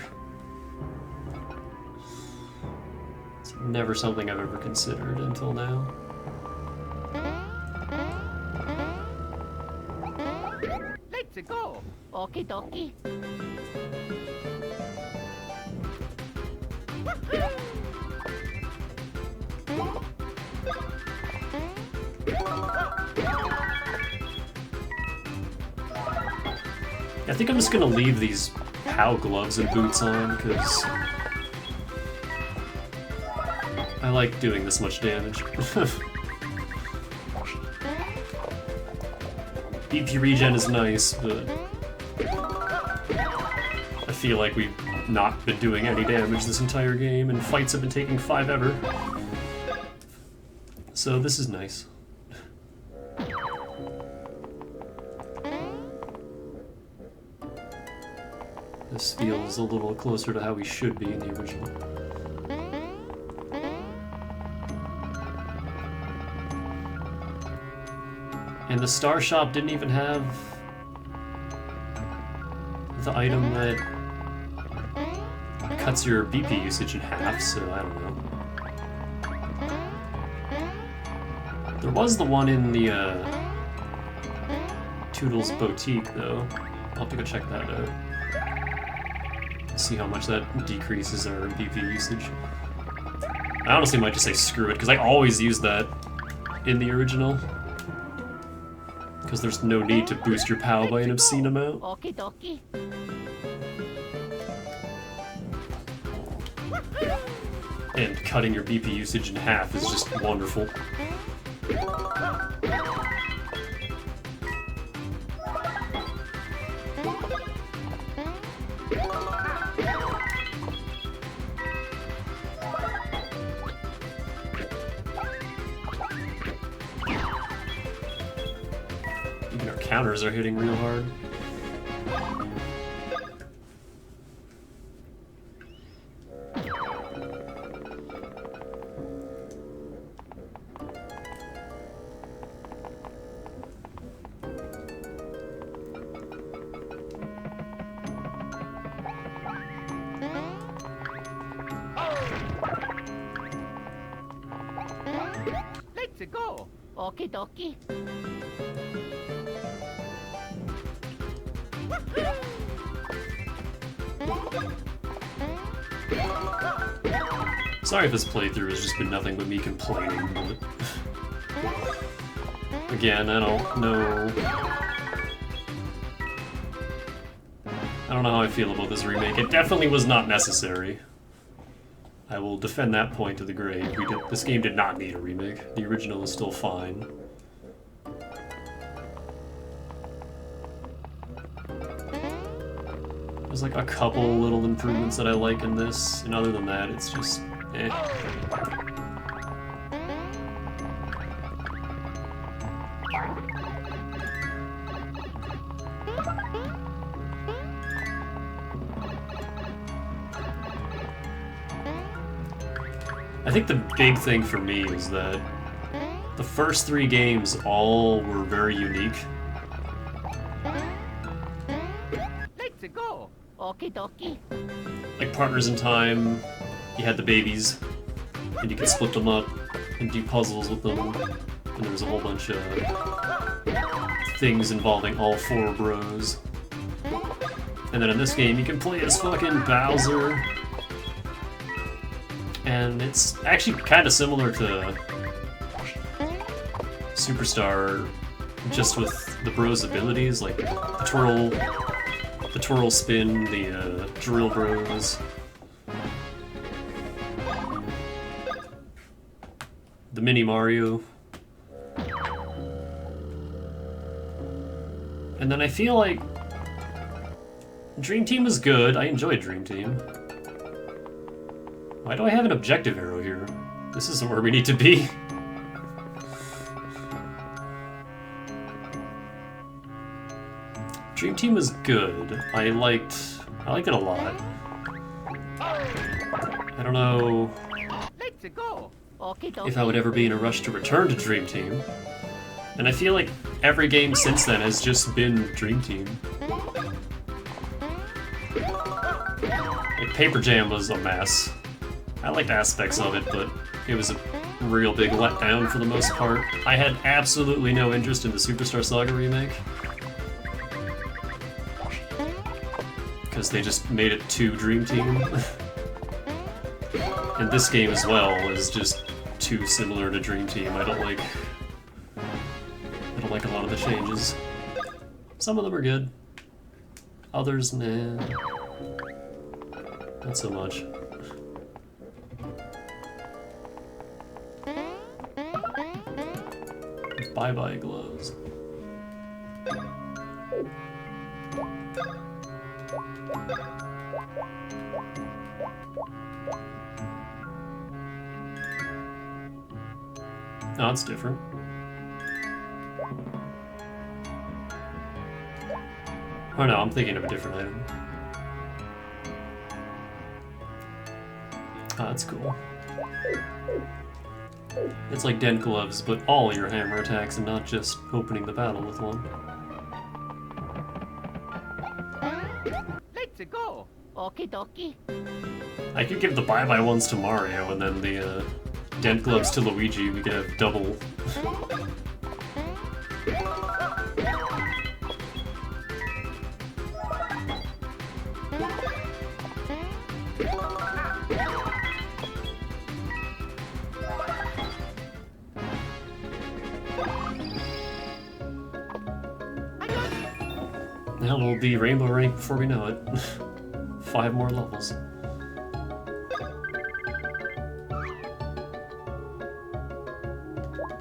It's never something I've ever considered until now. Let's go. Okie dokie. I think I'm just gonna leave these POW gloves and boots on, because I like doing this much damage. BP regen is nice, but I feel like we've not been doing any damage this entire game, and fights have been taking forever. So this is nice. This feels a little closer to how we should be in the original. And the Star Shop didn't even have the item that cuts your BP usage in half, so I don't know. There was the one in the Toodles Boutique, though. I'll have to go check that out. See how much that decreases our BP usage. I honestly might just say screw it, because I always use that in the original. Because there's no need to boost your POW by an obscene amount. Okie dokie. And cutting your BP usage in half is just wonderful. Even our counters are hitting real hard. Let's go. Okie dokie. Sorry if this playthrough has just been nothing but me complaining, but... Again, I don't know... I don't know how I feel about this remake. It definitely was not necessary. I will defend that point to the grave. This game did not need a remake. The original is still fine. There's like a couple little improvements that I like in this, and other than that, it's just eh. I think the big thing for me is that the first 3 games all were very unique. Let's go. Okie dokie. Like Partners in Time, you had the babies, and you could split them up and do puzzles with them, and there was a whole bunch of things involving all 4 bros. And then in this game, you can play as fucking Bowser, and it's actually kind of similar to Superstar, just with the bros' abilities, like the twirl spin, the drill bros. The mini Mario. And then I feel like Dream Team was good. I enjoyed Dream Team. Why do I have an objective arrow here? This isn't where we need to be. Dream Team was good. I liked it a lot. I don't know Let's go. Okie dokie. if I would ever be in a rush to return to Dream Team. And I feel like every game since then has just been Dream Team. Like Paper Jam was a mess. I liked aspects of it, but it was a real big letdown for the most part. I had absolutely no interest in the Superstar Saga remake, because they just made it too Dream Team. And this game as well is just too similar to Dream Team. I don't like a lot of the changes. Some of them are good. Others, nah. Not so much. Bye-bye gloves. No, it's different. Oh no, I'm thinking of a different item. Oh, that's cool. It's like dent gloves, but all your hammer attacks and not just opening the battle with one. Let's go. Okie dokie. I could give the bye-bye ones to Mario and then the dent gloves to Luigi. We could have double. Hell, we'll be Rainbow Rank before we know it. 5 more levels.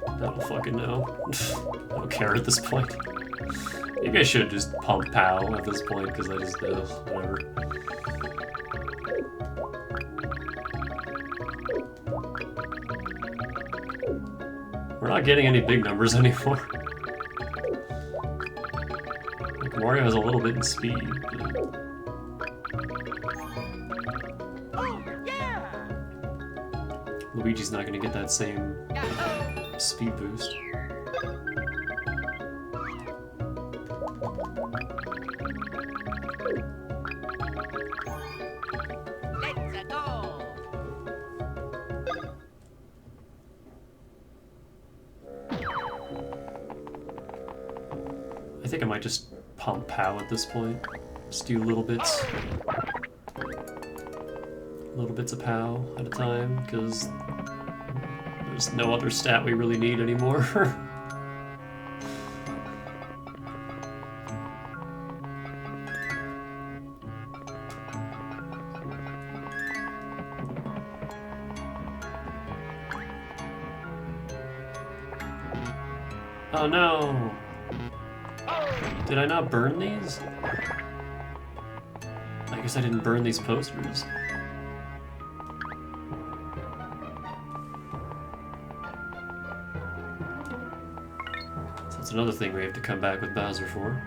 I don't fucking know. I don't care at this point. Maybe I should just pump POW at this point, because I just, whatever. We're not getting any big numbers anymore. Like, Mario has a little bit in speed. Oh, yeah! Luigi's not gonna get that same Yahoo! speed boost. Let's go! I think I might just pump POW at this point. Just do little bits. Little bits of POW at a time, because there's no other stat we really need anymore. Oh no! Did I not burn these? I guess I didn't burn these posters. So that's another thing we have to come back with Bowser for.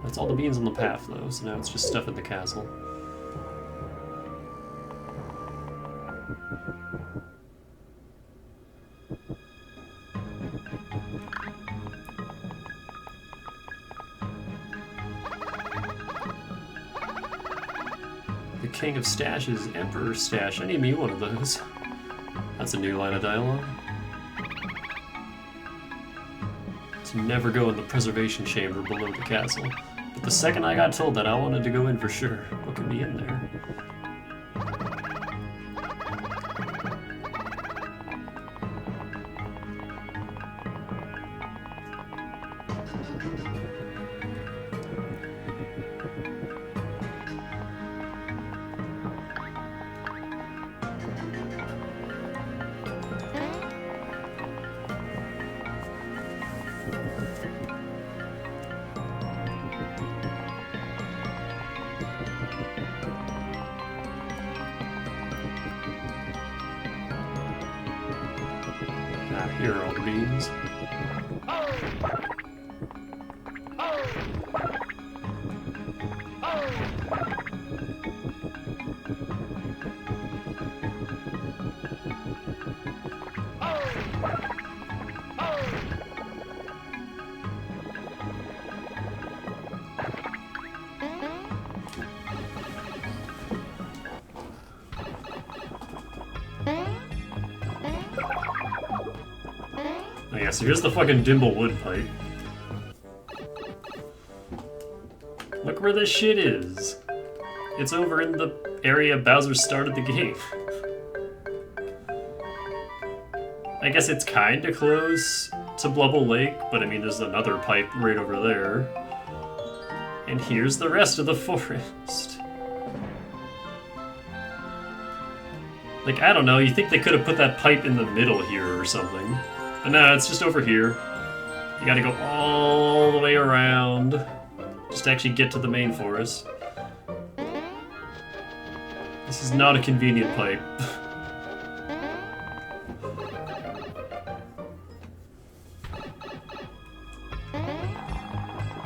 That's all the beans on the path though, so now it's just stuff in the castle. King of Stashes, Emperor Stash. I need me one of those. That's a new line of dialogue. To never go in the preservation chamber below the castle. But the second I got told that, I wanted to go in for sure. What could be in there? Ah, here are all the beans. Oh yeah, so here's the fucking Dimble wood pipe. Look where this shit is. It's over in the area Bowser started the game. I guess it's kinda close to Blubble Lake, but I mean there's another pipe right over there. And here's the rest of the forest. Like, I don't know, you think they could have put that pipe in the middle here or something. But no, it's just over here. You gotta go all the way around just to actually get to the main forest. This is not a convenient pipe.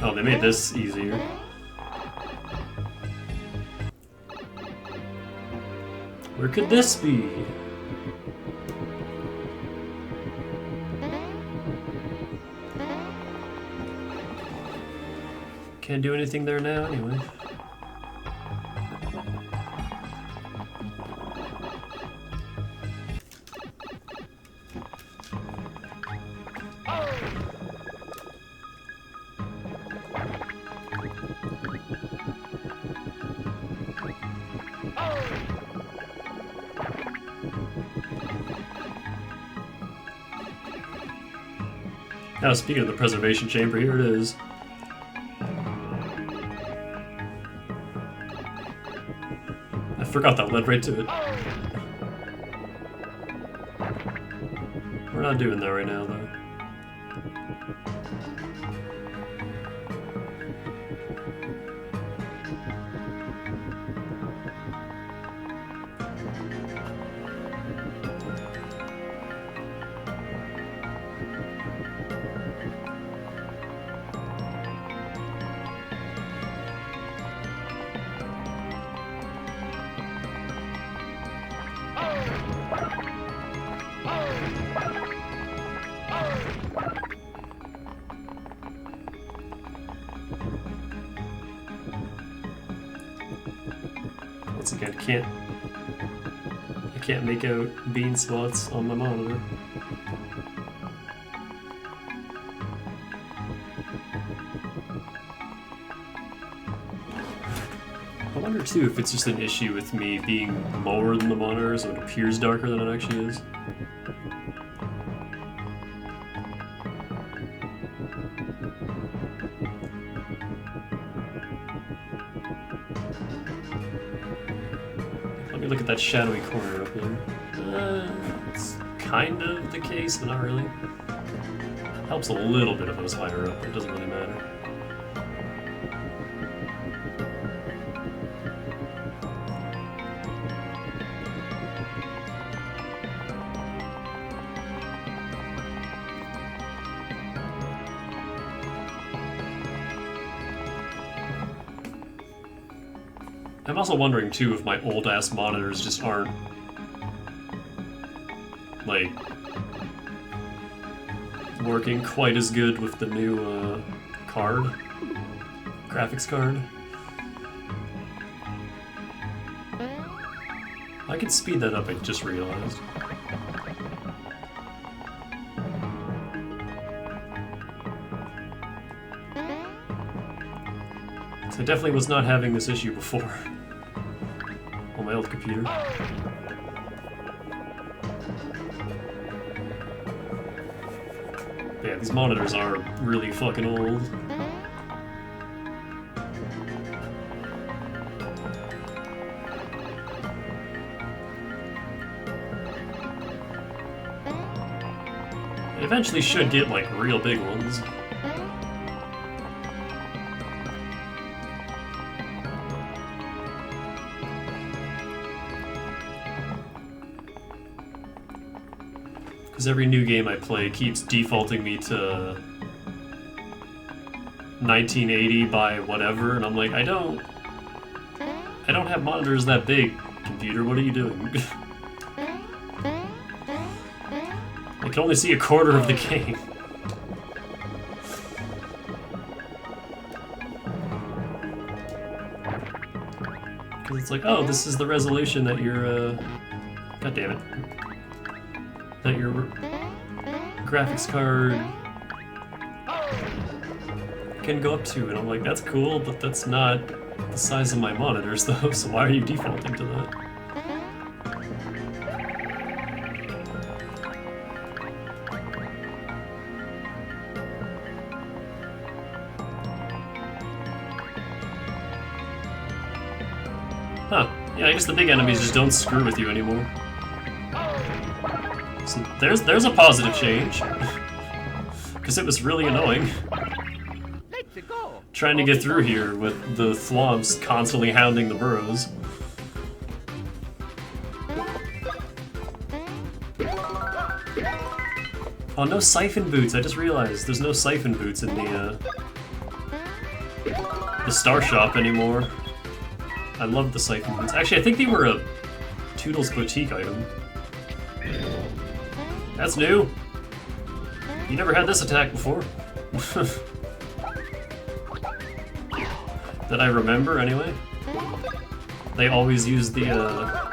Oh, they made this easier. Where could this be? Can't do anything there now anyway. Now, speaking of the preservation chamber, here it is. I forgot that led right to it. We're not doing that right now, though. Once again, I can't make out bean spots on my monitor. I wonder too if it's just an issue with me being lower than the monitor, so it appears darker than it actually is. Let me look at that shadowy corner up there. It's kind of the case, but not really. Helps a little bit if I was higher up, but it doesn't really matter. I'm also wondering too if my old ass monitors just aren't like working quite as good with the new graphics card. I could speed that up, I just realized. So I definitely was not having this issue before on my old computer. But yeah, these monitors are really fucking old. I eventually should get like real big ones. Because every new game I play keeps defaulting me to 1980 by whatever, and I'm like, I don't have monitors that big, computer, what are you doing? I can only see a quarter of the game. Because it's like, oh, this is the resolution that your, God damn it. That your graphics card can go up to, and I'm like, that's cool, but that's not the size of my monitors though, so why are you defaulting to that? Huh, yeah, I guess the big enemies just don't screw with you anymore. So there's a positive change. Because it was really annoying. Trying to get through here with the thwomps constantly hounding the burrows. Oh, no siphon boots. I just realized there's no siphon boots in the Star Shop anymore. I love the siphon boots. Actually, I think they were a Toodle's boutique item. That's new. You never had this attack before. That I remember, anyway. They always use the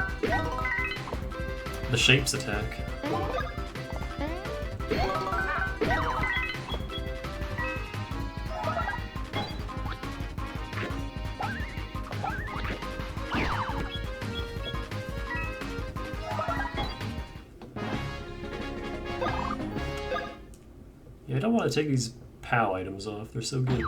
shapes attack. Yeah, I don't want to take these POW items off, they're so good.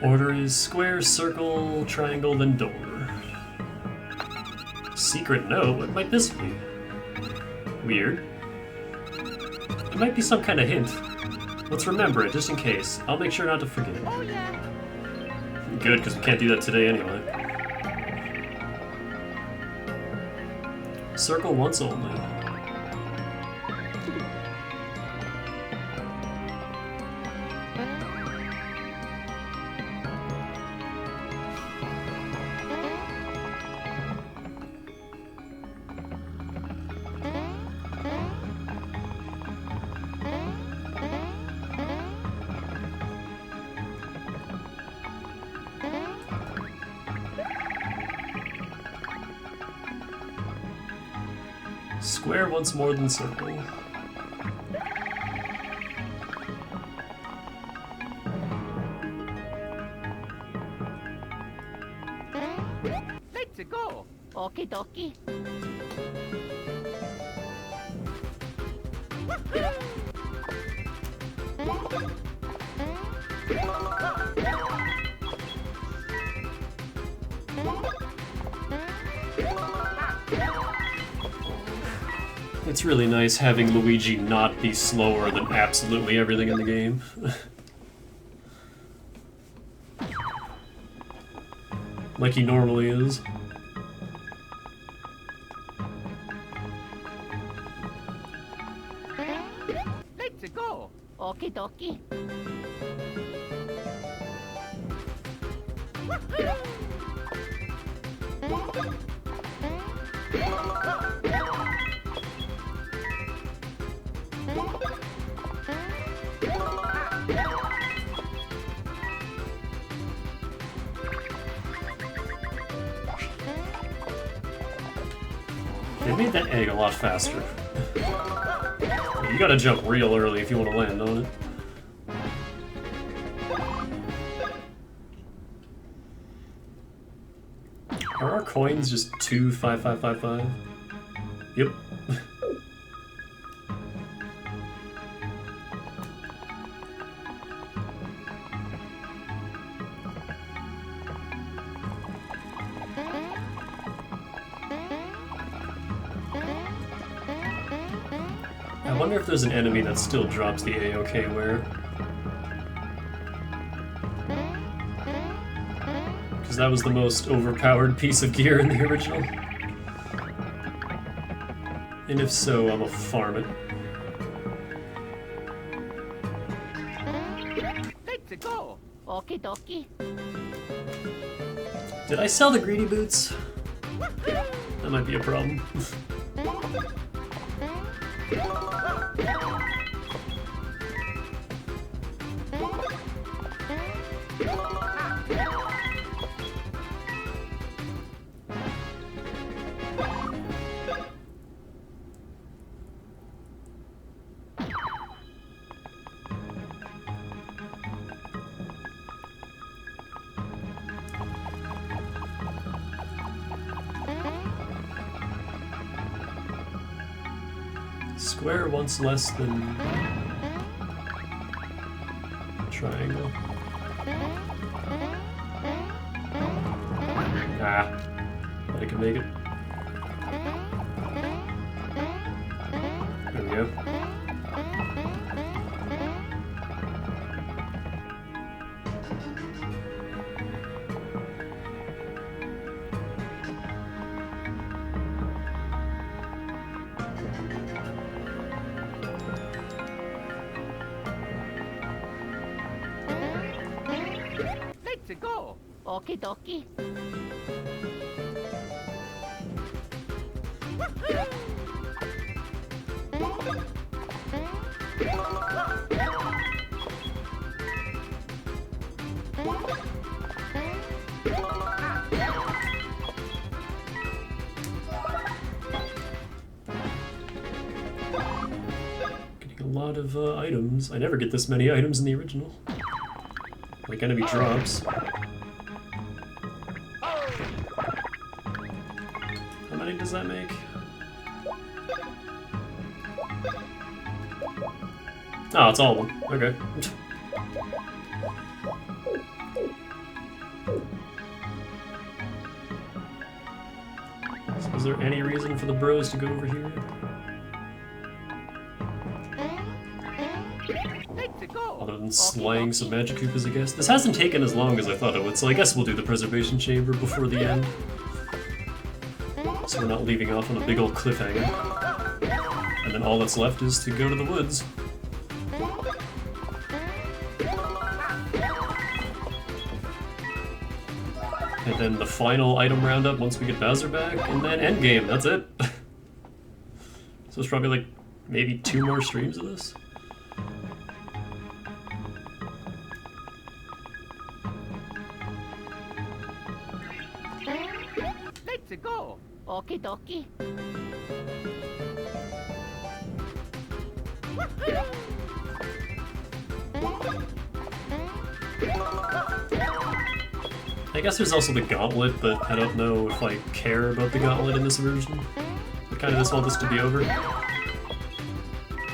Order is square, circle, triangle, then door. Secret note? What might this be? Weird. It might be some kind of hint. Let's remember it, just in case. I'll make sure not to forget. Oh yeah. Good, because we can't do that today anyway. Circle once only. Square once more than circle. Let's go. Okie dokie. It's really nice having Luigi not be slower than absolutely everything in the game. Like he normally is. Let's go. Okie dokie. They made that egg a lot faster. You gotta jump real early if you want to land on it. Are our coins just 2 5 5 5 5? Yep. I wonder if there's an enemy that still drops the A-OK where. Because that was the most overpowered piece of gear in the original. And if so, I'm gonna farm it. Let's go. Okie dokie. Did I sell the greedy boots? That might be a problem. Square once less than triangle. Ah, I can make it. go. Let's go. Okie dokie. Getting a lot of items. I never get this many items in the original. Like enemy drops. How many does that make? Oh, it's all of them. Okay. So is there any reason for the bros to go over here? Let's go. Other than slaying some magic Koopas, I guess. This hasn't taken as long as I thought it would, so I guess we'll do the preservation chamber before the end. So we're not leaving off on a big old cliffhanger. And then all that's left is to go to the woods. And then the final item roundup once we get Bowser back, and then endgame, that's it. So it's probably like maybe 2 more streams of this. Let's go. Okie dokie. I guess there's also the gauntlet, but I don't know if I care about the gauntlet in this version. I kind of just want this to be over.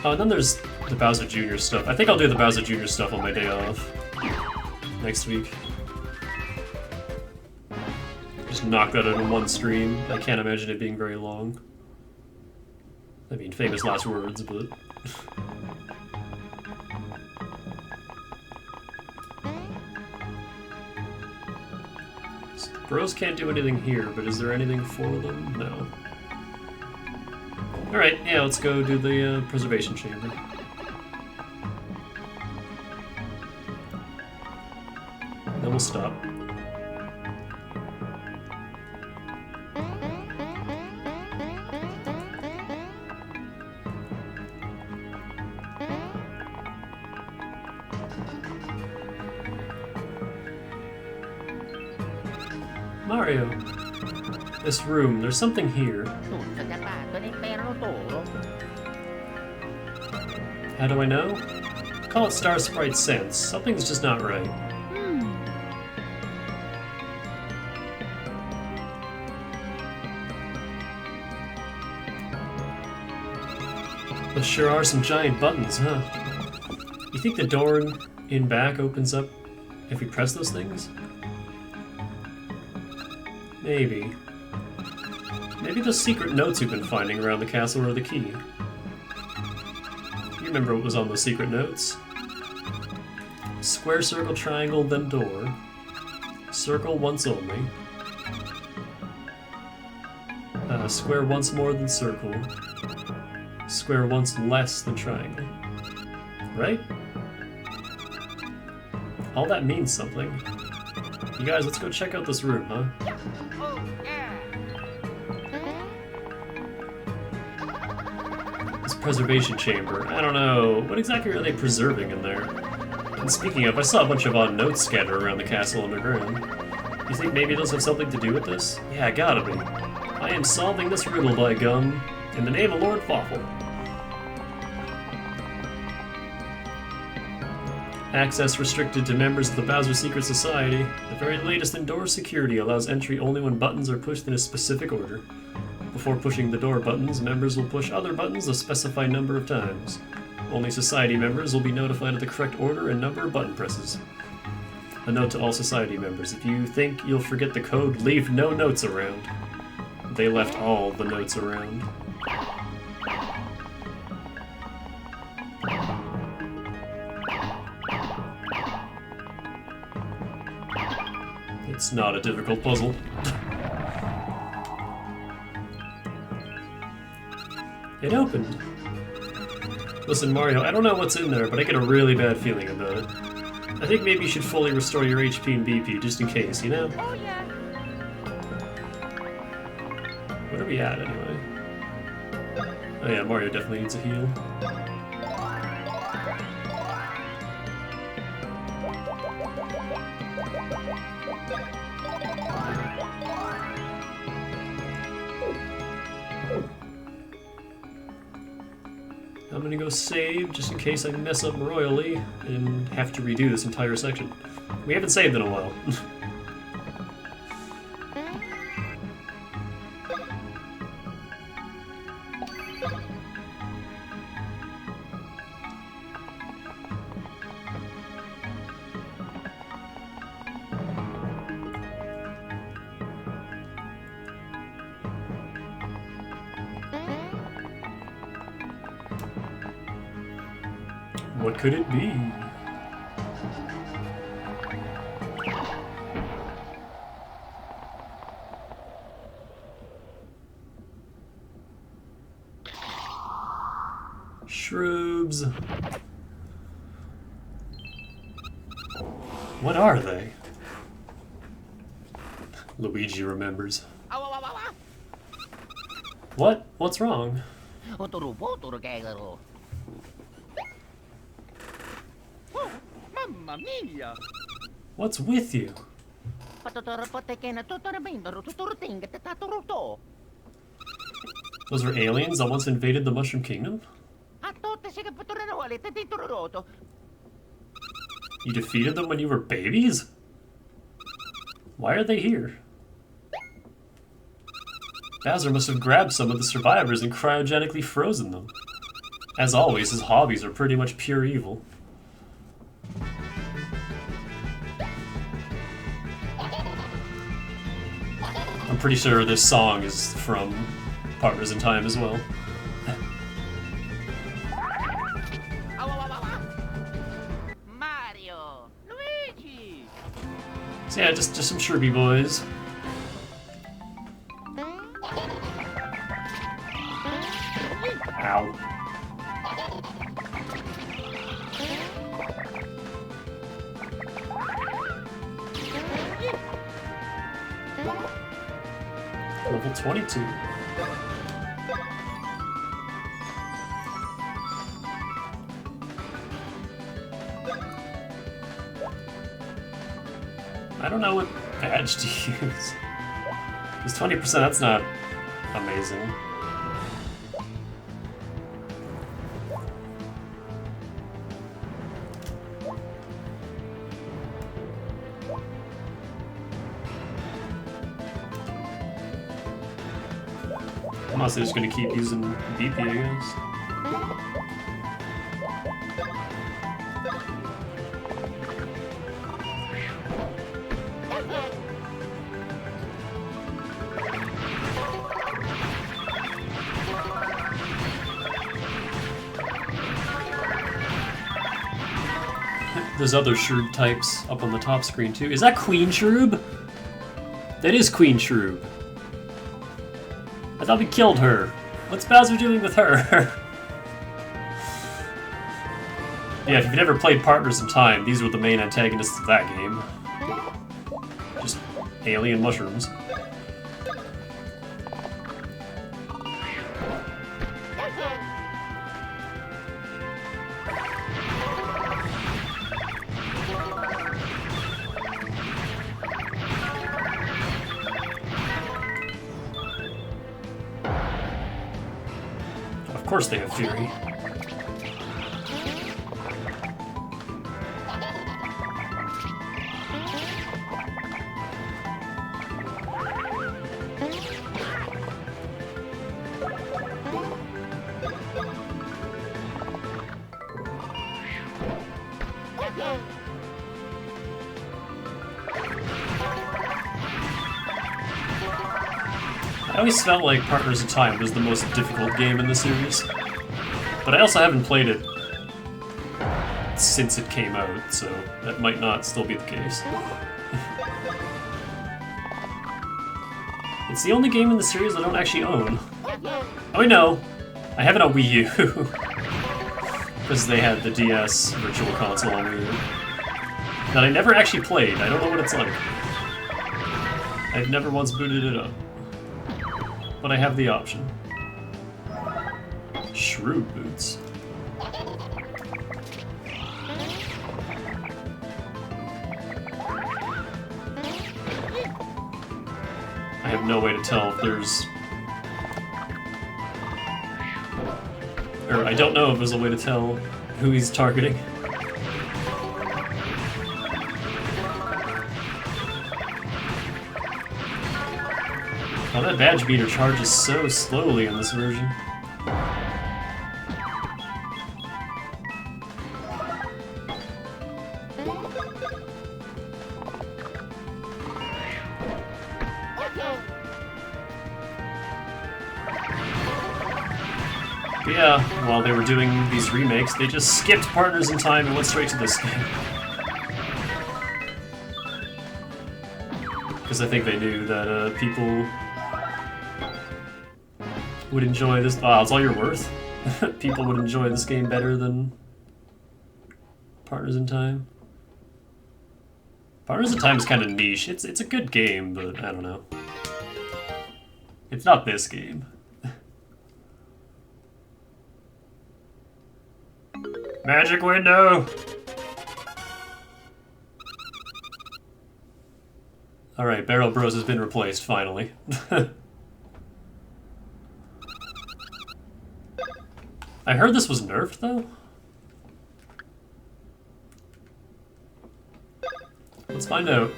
Oh, and then there's the Bowser Jr. stuff. I think I'll do the Bowser Jr. stuff on my day off next week. Just knock that out in one stream. I can't imagine it being very long. I mean, famous last words, but... Bros can't do anything here, but is there anything for them? No. Alright, yeah, let's go do the preservation chamber. Then we'll stop. Mario! This room, there's something here. How do I know? Call it Star Sprite Sense. Something's just not right. There sure are some giant buttons, huh? You think the door in back opens up if we press those things? Maybe. Maybe those secret notes we've been finding around the castle are the key. You remember what was on those secret notes? Square, circle, triangle, then door. Circle once only. Square once more than circle. Square once less than triangle. Right? All that means something. You guys, let's go check out this room, huh? Oh, yeah. This preservation chamber. I don't know. What exactly are they preserving in there? And speaking of, I saw a bunch of odd notes scattered around the castle underground. You think maybe those have something to do with this? Yeah, gotta be. I am solving this riddle, by gum. In the name of Lord Fawful. Access restricted to members of the Bowser Secret Society. The very latest in door security allows entry only when buttons are pushed in a specific order. Before pushing the door buttons, members will push other buttons a specified number of times. Only Society members will be notified of the correct order and number of button presses. A note to all Society members. If you think you'll forget the code, leave no notes around. They left all the notes around. It's not a difficult puzzle. It opened. Listen, Mario, I don't know what's in there, but I get a really bad feeling about it. I think maybe you should fully restore your HP and BP, just in case, you know? Oh yeah. What are we at, anyway? Oh yeah, Mario definitely needs a heal. I'm gonna go save, just in case I mess up royally and have to redo this entire section. We haven't saved in a while. What could it be? Shrubs. What are they? Luigi remembers. What? What's wrong? Mamma mia! What's with you? Those were aliens that once invaded the Mushroom Kingdom? You defeated them when you were babies? Why are they here? Bowser must have grabbed some of the survivors and cryogenically frozen them. As always, his hobbies are pretty much pure evil. I'm pretty sure this song is from Partners in Time as well. Mario! Luigi! So yeah, just some shrubby boys. Ow. Level 22. I don't know what badge to use. Because 20%, that's not amazing. I'm honestly just gonna keep using BP, I guess. There's other shrub types up on the top screen too. Is that Queen Shrub? That is Queen Shrub. I thought we killed her. What's Bowser doing with her? Yeah, if you've never played Partners in Time, these were the main antagonists of that game. Just alien mushrooms. Of course they have fury. I always felt like Partners in Time was the most difficult game in the series. But I also haven't played it since it came out, so that might not still be the case. It's the only game in the series I don't actually own. Oh wait, no. I have it on Wii U. Because they had the DS Virtual Console on Wii U. That I never actually played. I don't know what it's like. I've never once booted it up. But I have the option. Shrew boots. I have no way to tell if there's... Or I don't know if there's a way to tell who he's targeting. Oh, that badge meter charges so slowly in this version. But yeah, while they were doing these remakes, they just skipped Partners in Time and went straight to this game. Because I think they knew that people would enjoy this. Wow, it's all you're worth. People would enjoy this game better than Partners in Time. Partners in Time is kind of niche. It's a good game, but I don't know. It's not this game. Magic window! Alright, Barrel Bros has been replaced, finally. I heard this was nerfed, though? Let's find out.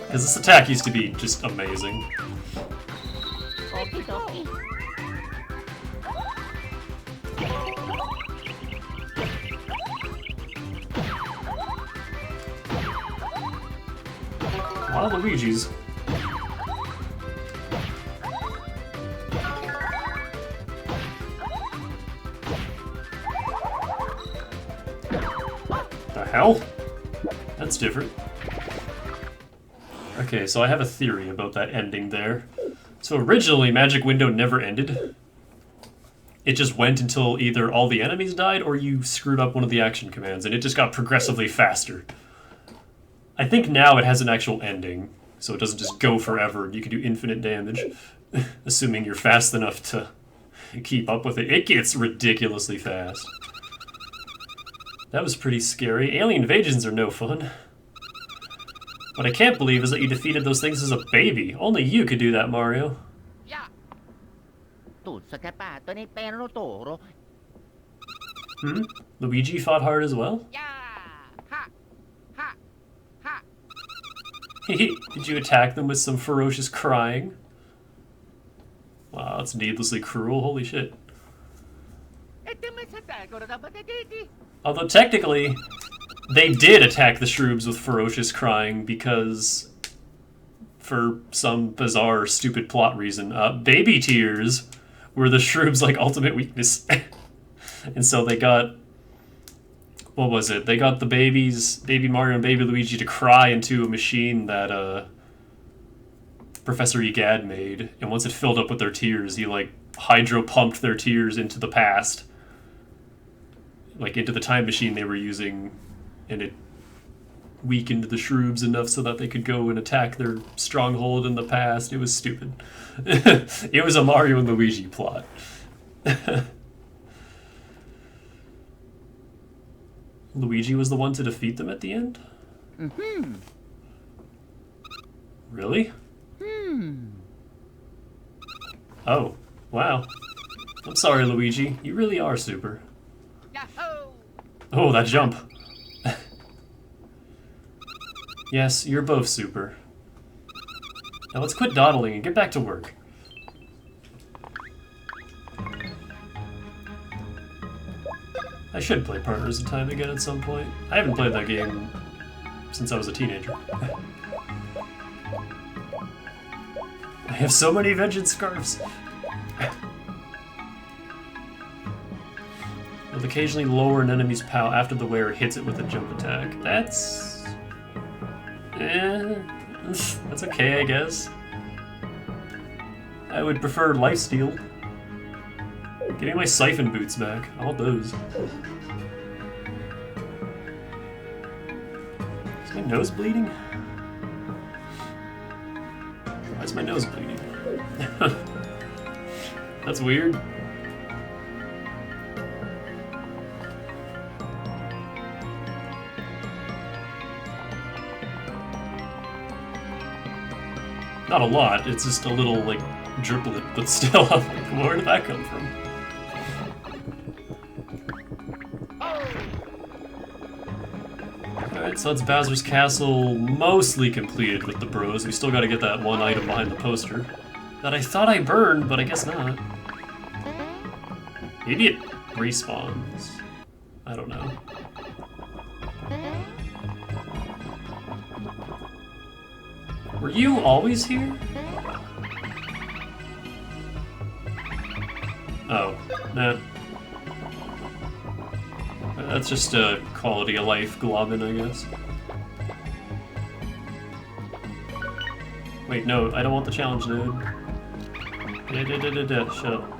Because this attack used to be just amazing. Wow, Luigi's. The hell? That's different. Okay, so I have a theory about that ending there. So originally, Magic Window never ended. It just went until either all the enemies died or you screwed up one of the action commands, and it just got progressively faster. I think now it has an actual ending, so it doesn't just go forever and you can do infinite damage, assuming you're fast enough to keep up with it. It gets ridiculously fast. That was pretty scary. Alien invasions are no fun. What I can't believe is that you defeated those things as a baby. Only you could do that, Mario. Hmm? Luigi fought hard as well? Did you attack them with some ferocious crying? Wow, that's needlessly cruel. Holy shit. Although technically, they did attack the Shroobs with ferocious crying because, for some bizarre, stupid plot reason, baby tears were the Shroobs' like ultimate weakness. And so they got... What was it? They got the babies, Baby Mario and Baby Luigi, to cry into a machine that Professor Egad made. And once it filled up with their tears, he like hydro-pumped their tears into the past. Like into the time machine they were using, and it weakened the Shroobs enough so that they could go and attack their stronghold in the past. It was stupid. It was a Mario and Luigi plot. Luigi was the one to defeat them at the end? Mm-hmm. Really? Oh, wow. I'm sorry, Luigi. You really are super. Yahoo! Oh, that jump. Yes, you're both super. Now let's quit dawdling and get back to work. I should play Partners in Time again at some point. I haven't played that game since I was a teenager. I have so many vengeance scarves. Will occasionally lower an enemy's power after the wearer hits it with a jump attack. That's... that's okay, I guess. I would prefer lifesteal. Give me my siphon boots back. I want those. Is my nose bleeding? Why is my nose bleeding? That's weird. Not a lot, it's just a little, like, driplet, but still, I'm like, where did that come from? Alright, so that's Bowser's Castle mostly completed with the bros. We still gotta get that one item behind the poster. That I thought I burned, but I guess not. Maybe it respawns. I don't know. Were you always here? Oh, nah. That's just a quality of life globin, I guess. Wait, no, I don't want the challenge node. Shut up.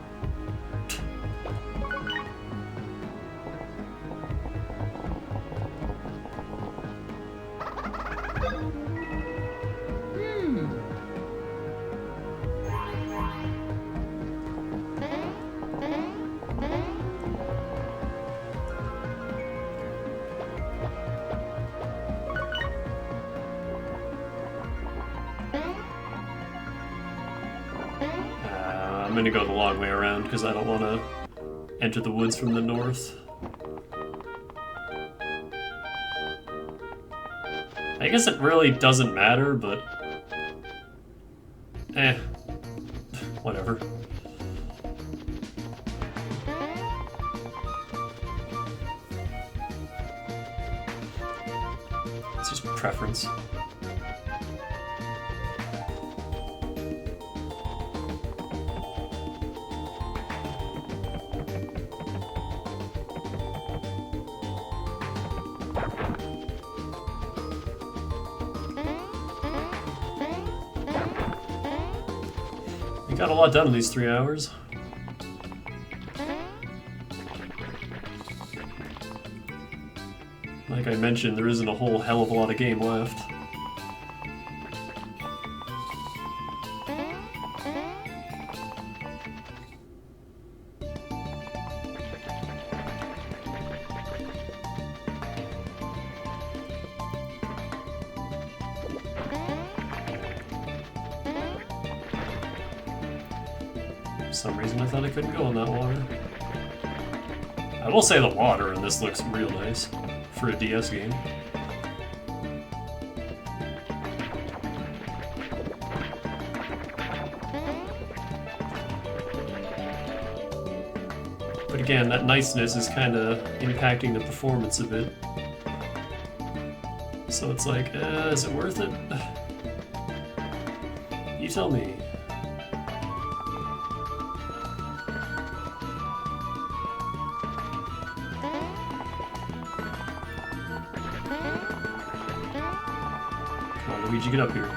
I'm gonna go the long way around because I don't want to enter the woods from the north. I guess it really doesn't matter, but... whatever. It's just preference. We got a lot done in these 3 hours. Like I mentioned, there isn't a whole hell of a lot of game left. For some reason I thought I couldn't go in that water. I will say the water in this looks real nice for a DS game. But again, that niceness is kind of impacting the performance a bit. So it's like, is it worth it? You tell me. Luigi, get up here.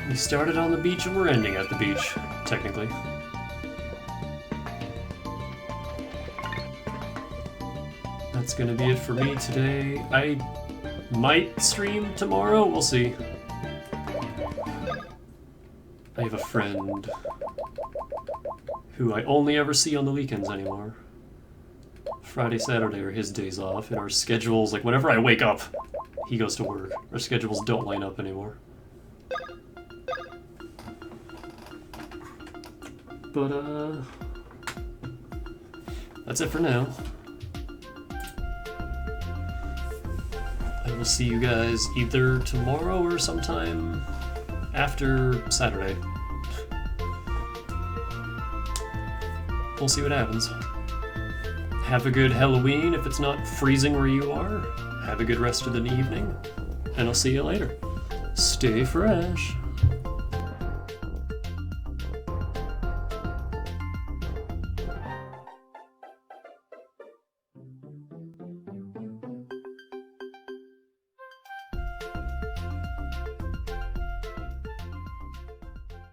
We started on the beach and we're ending at the beach, technically. That's gonna be it for me today. I might stream tomorrow, we'll see. I have a friend who I only ever see on the weekends anymore. Friday, Saturday are his days off, and our schedules, like whenever I wake up, he goes to work. Our schedules don't line up anymore. But, that's it for now. I will see you guys either tomorrow or sometime after Saturday. We'll see what happens. Have a good Halloween if it's not freezing where you are. Have a good rest of the evening, and I'll see you later. Stay fresh.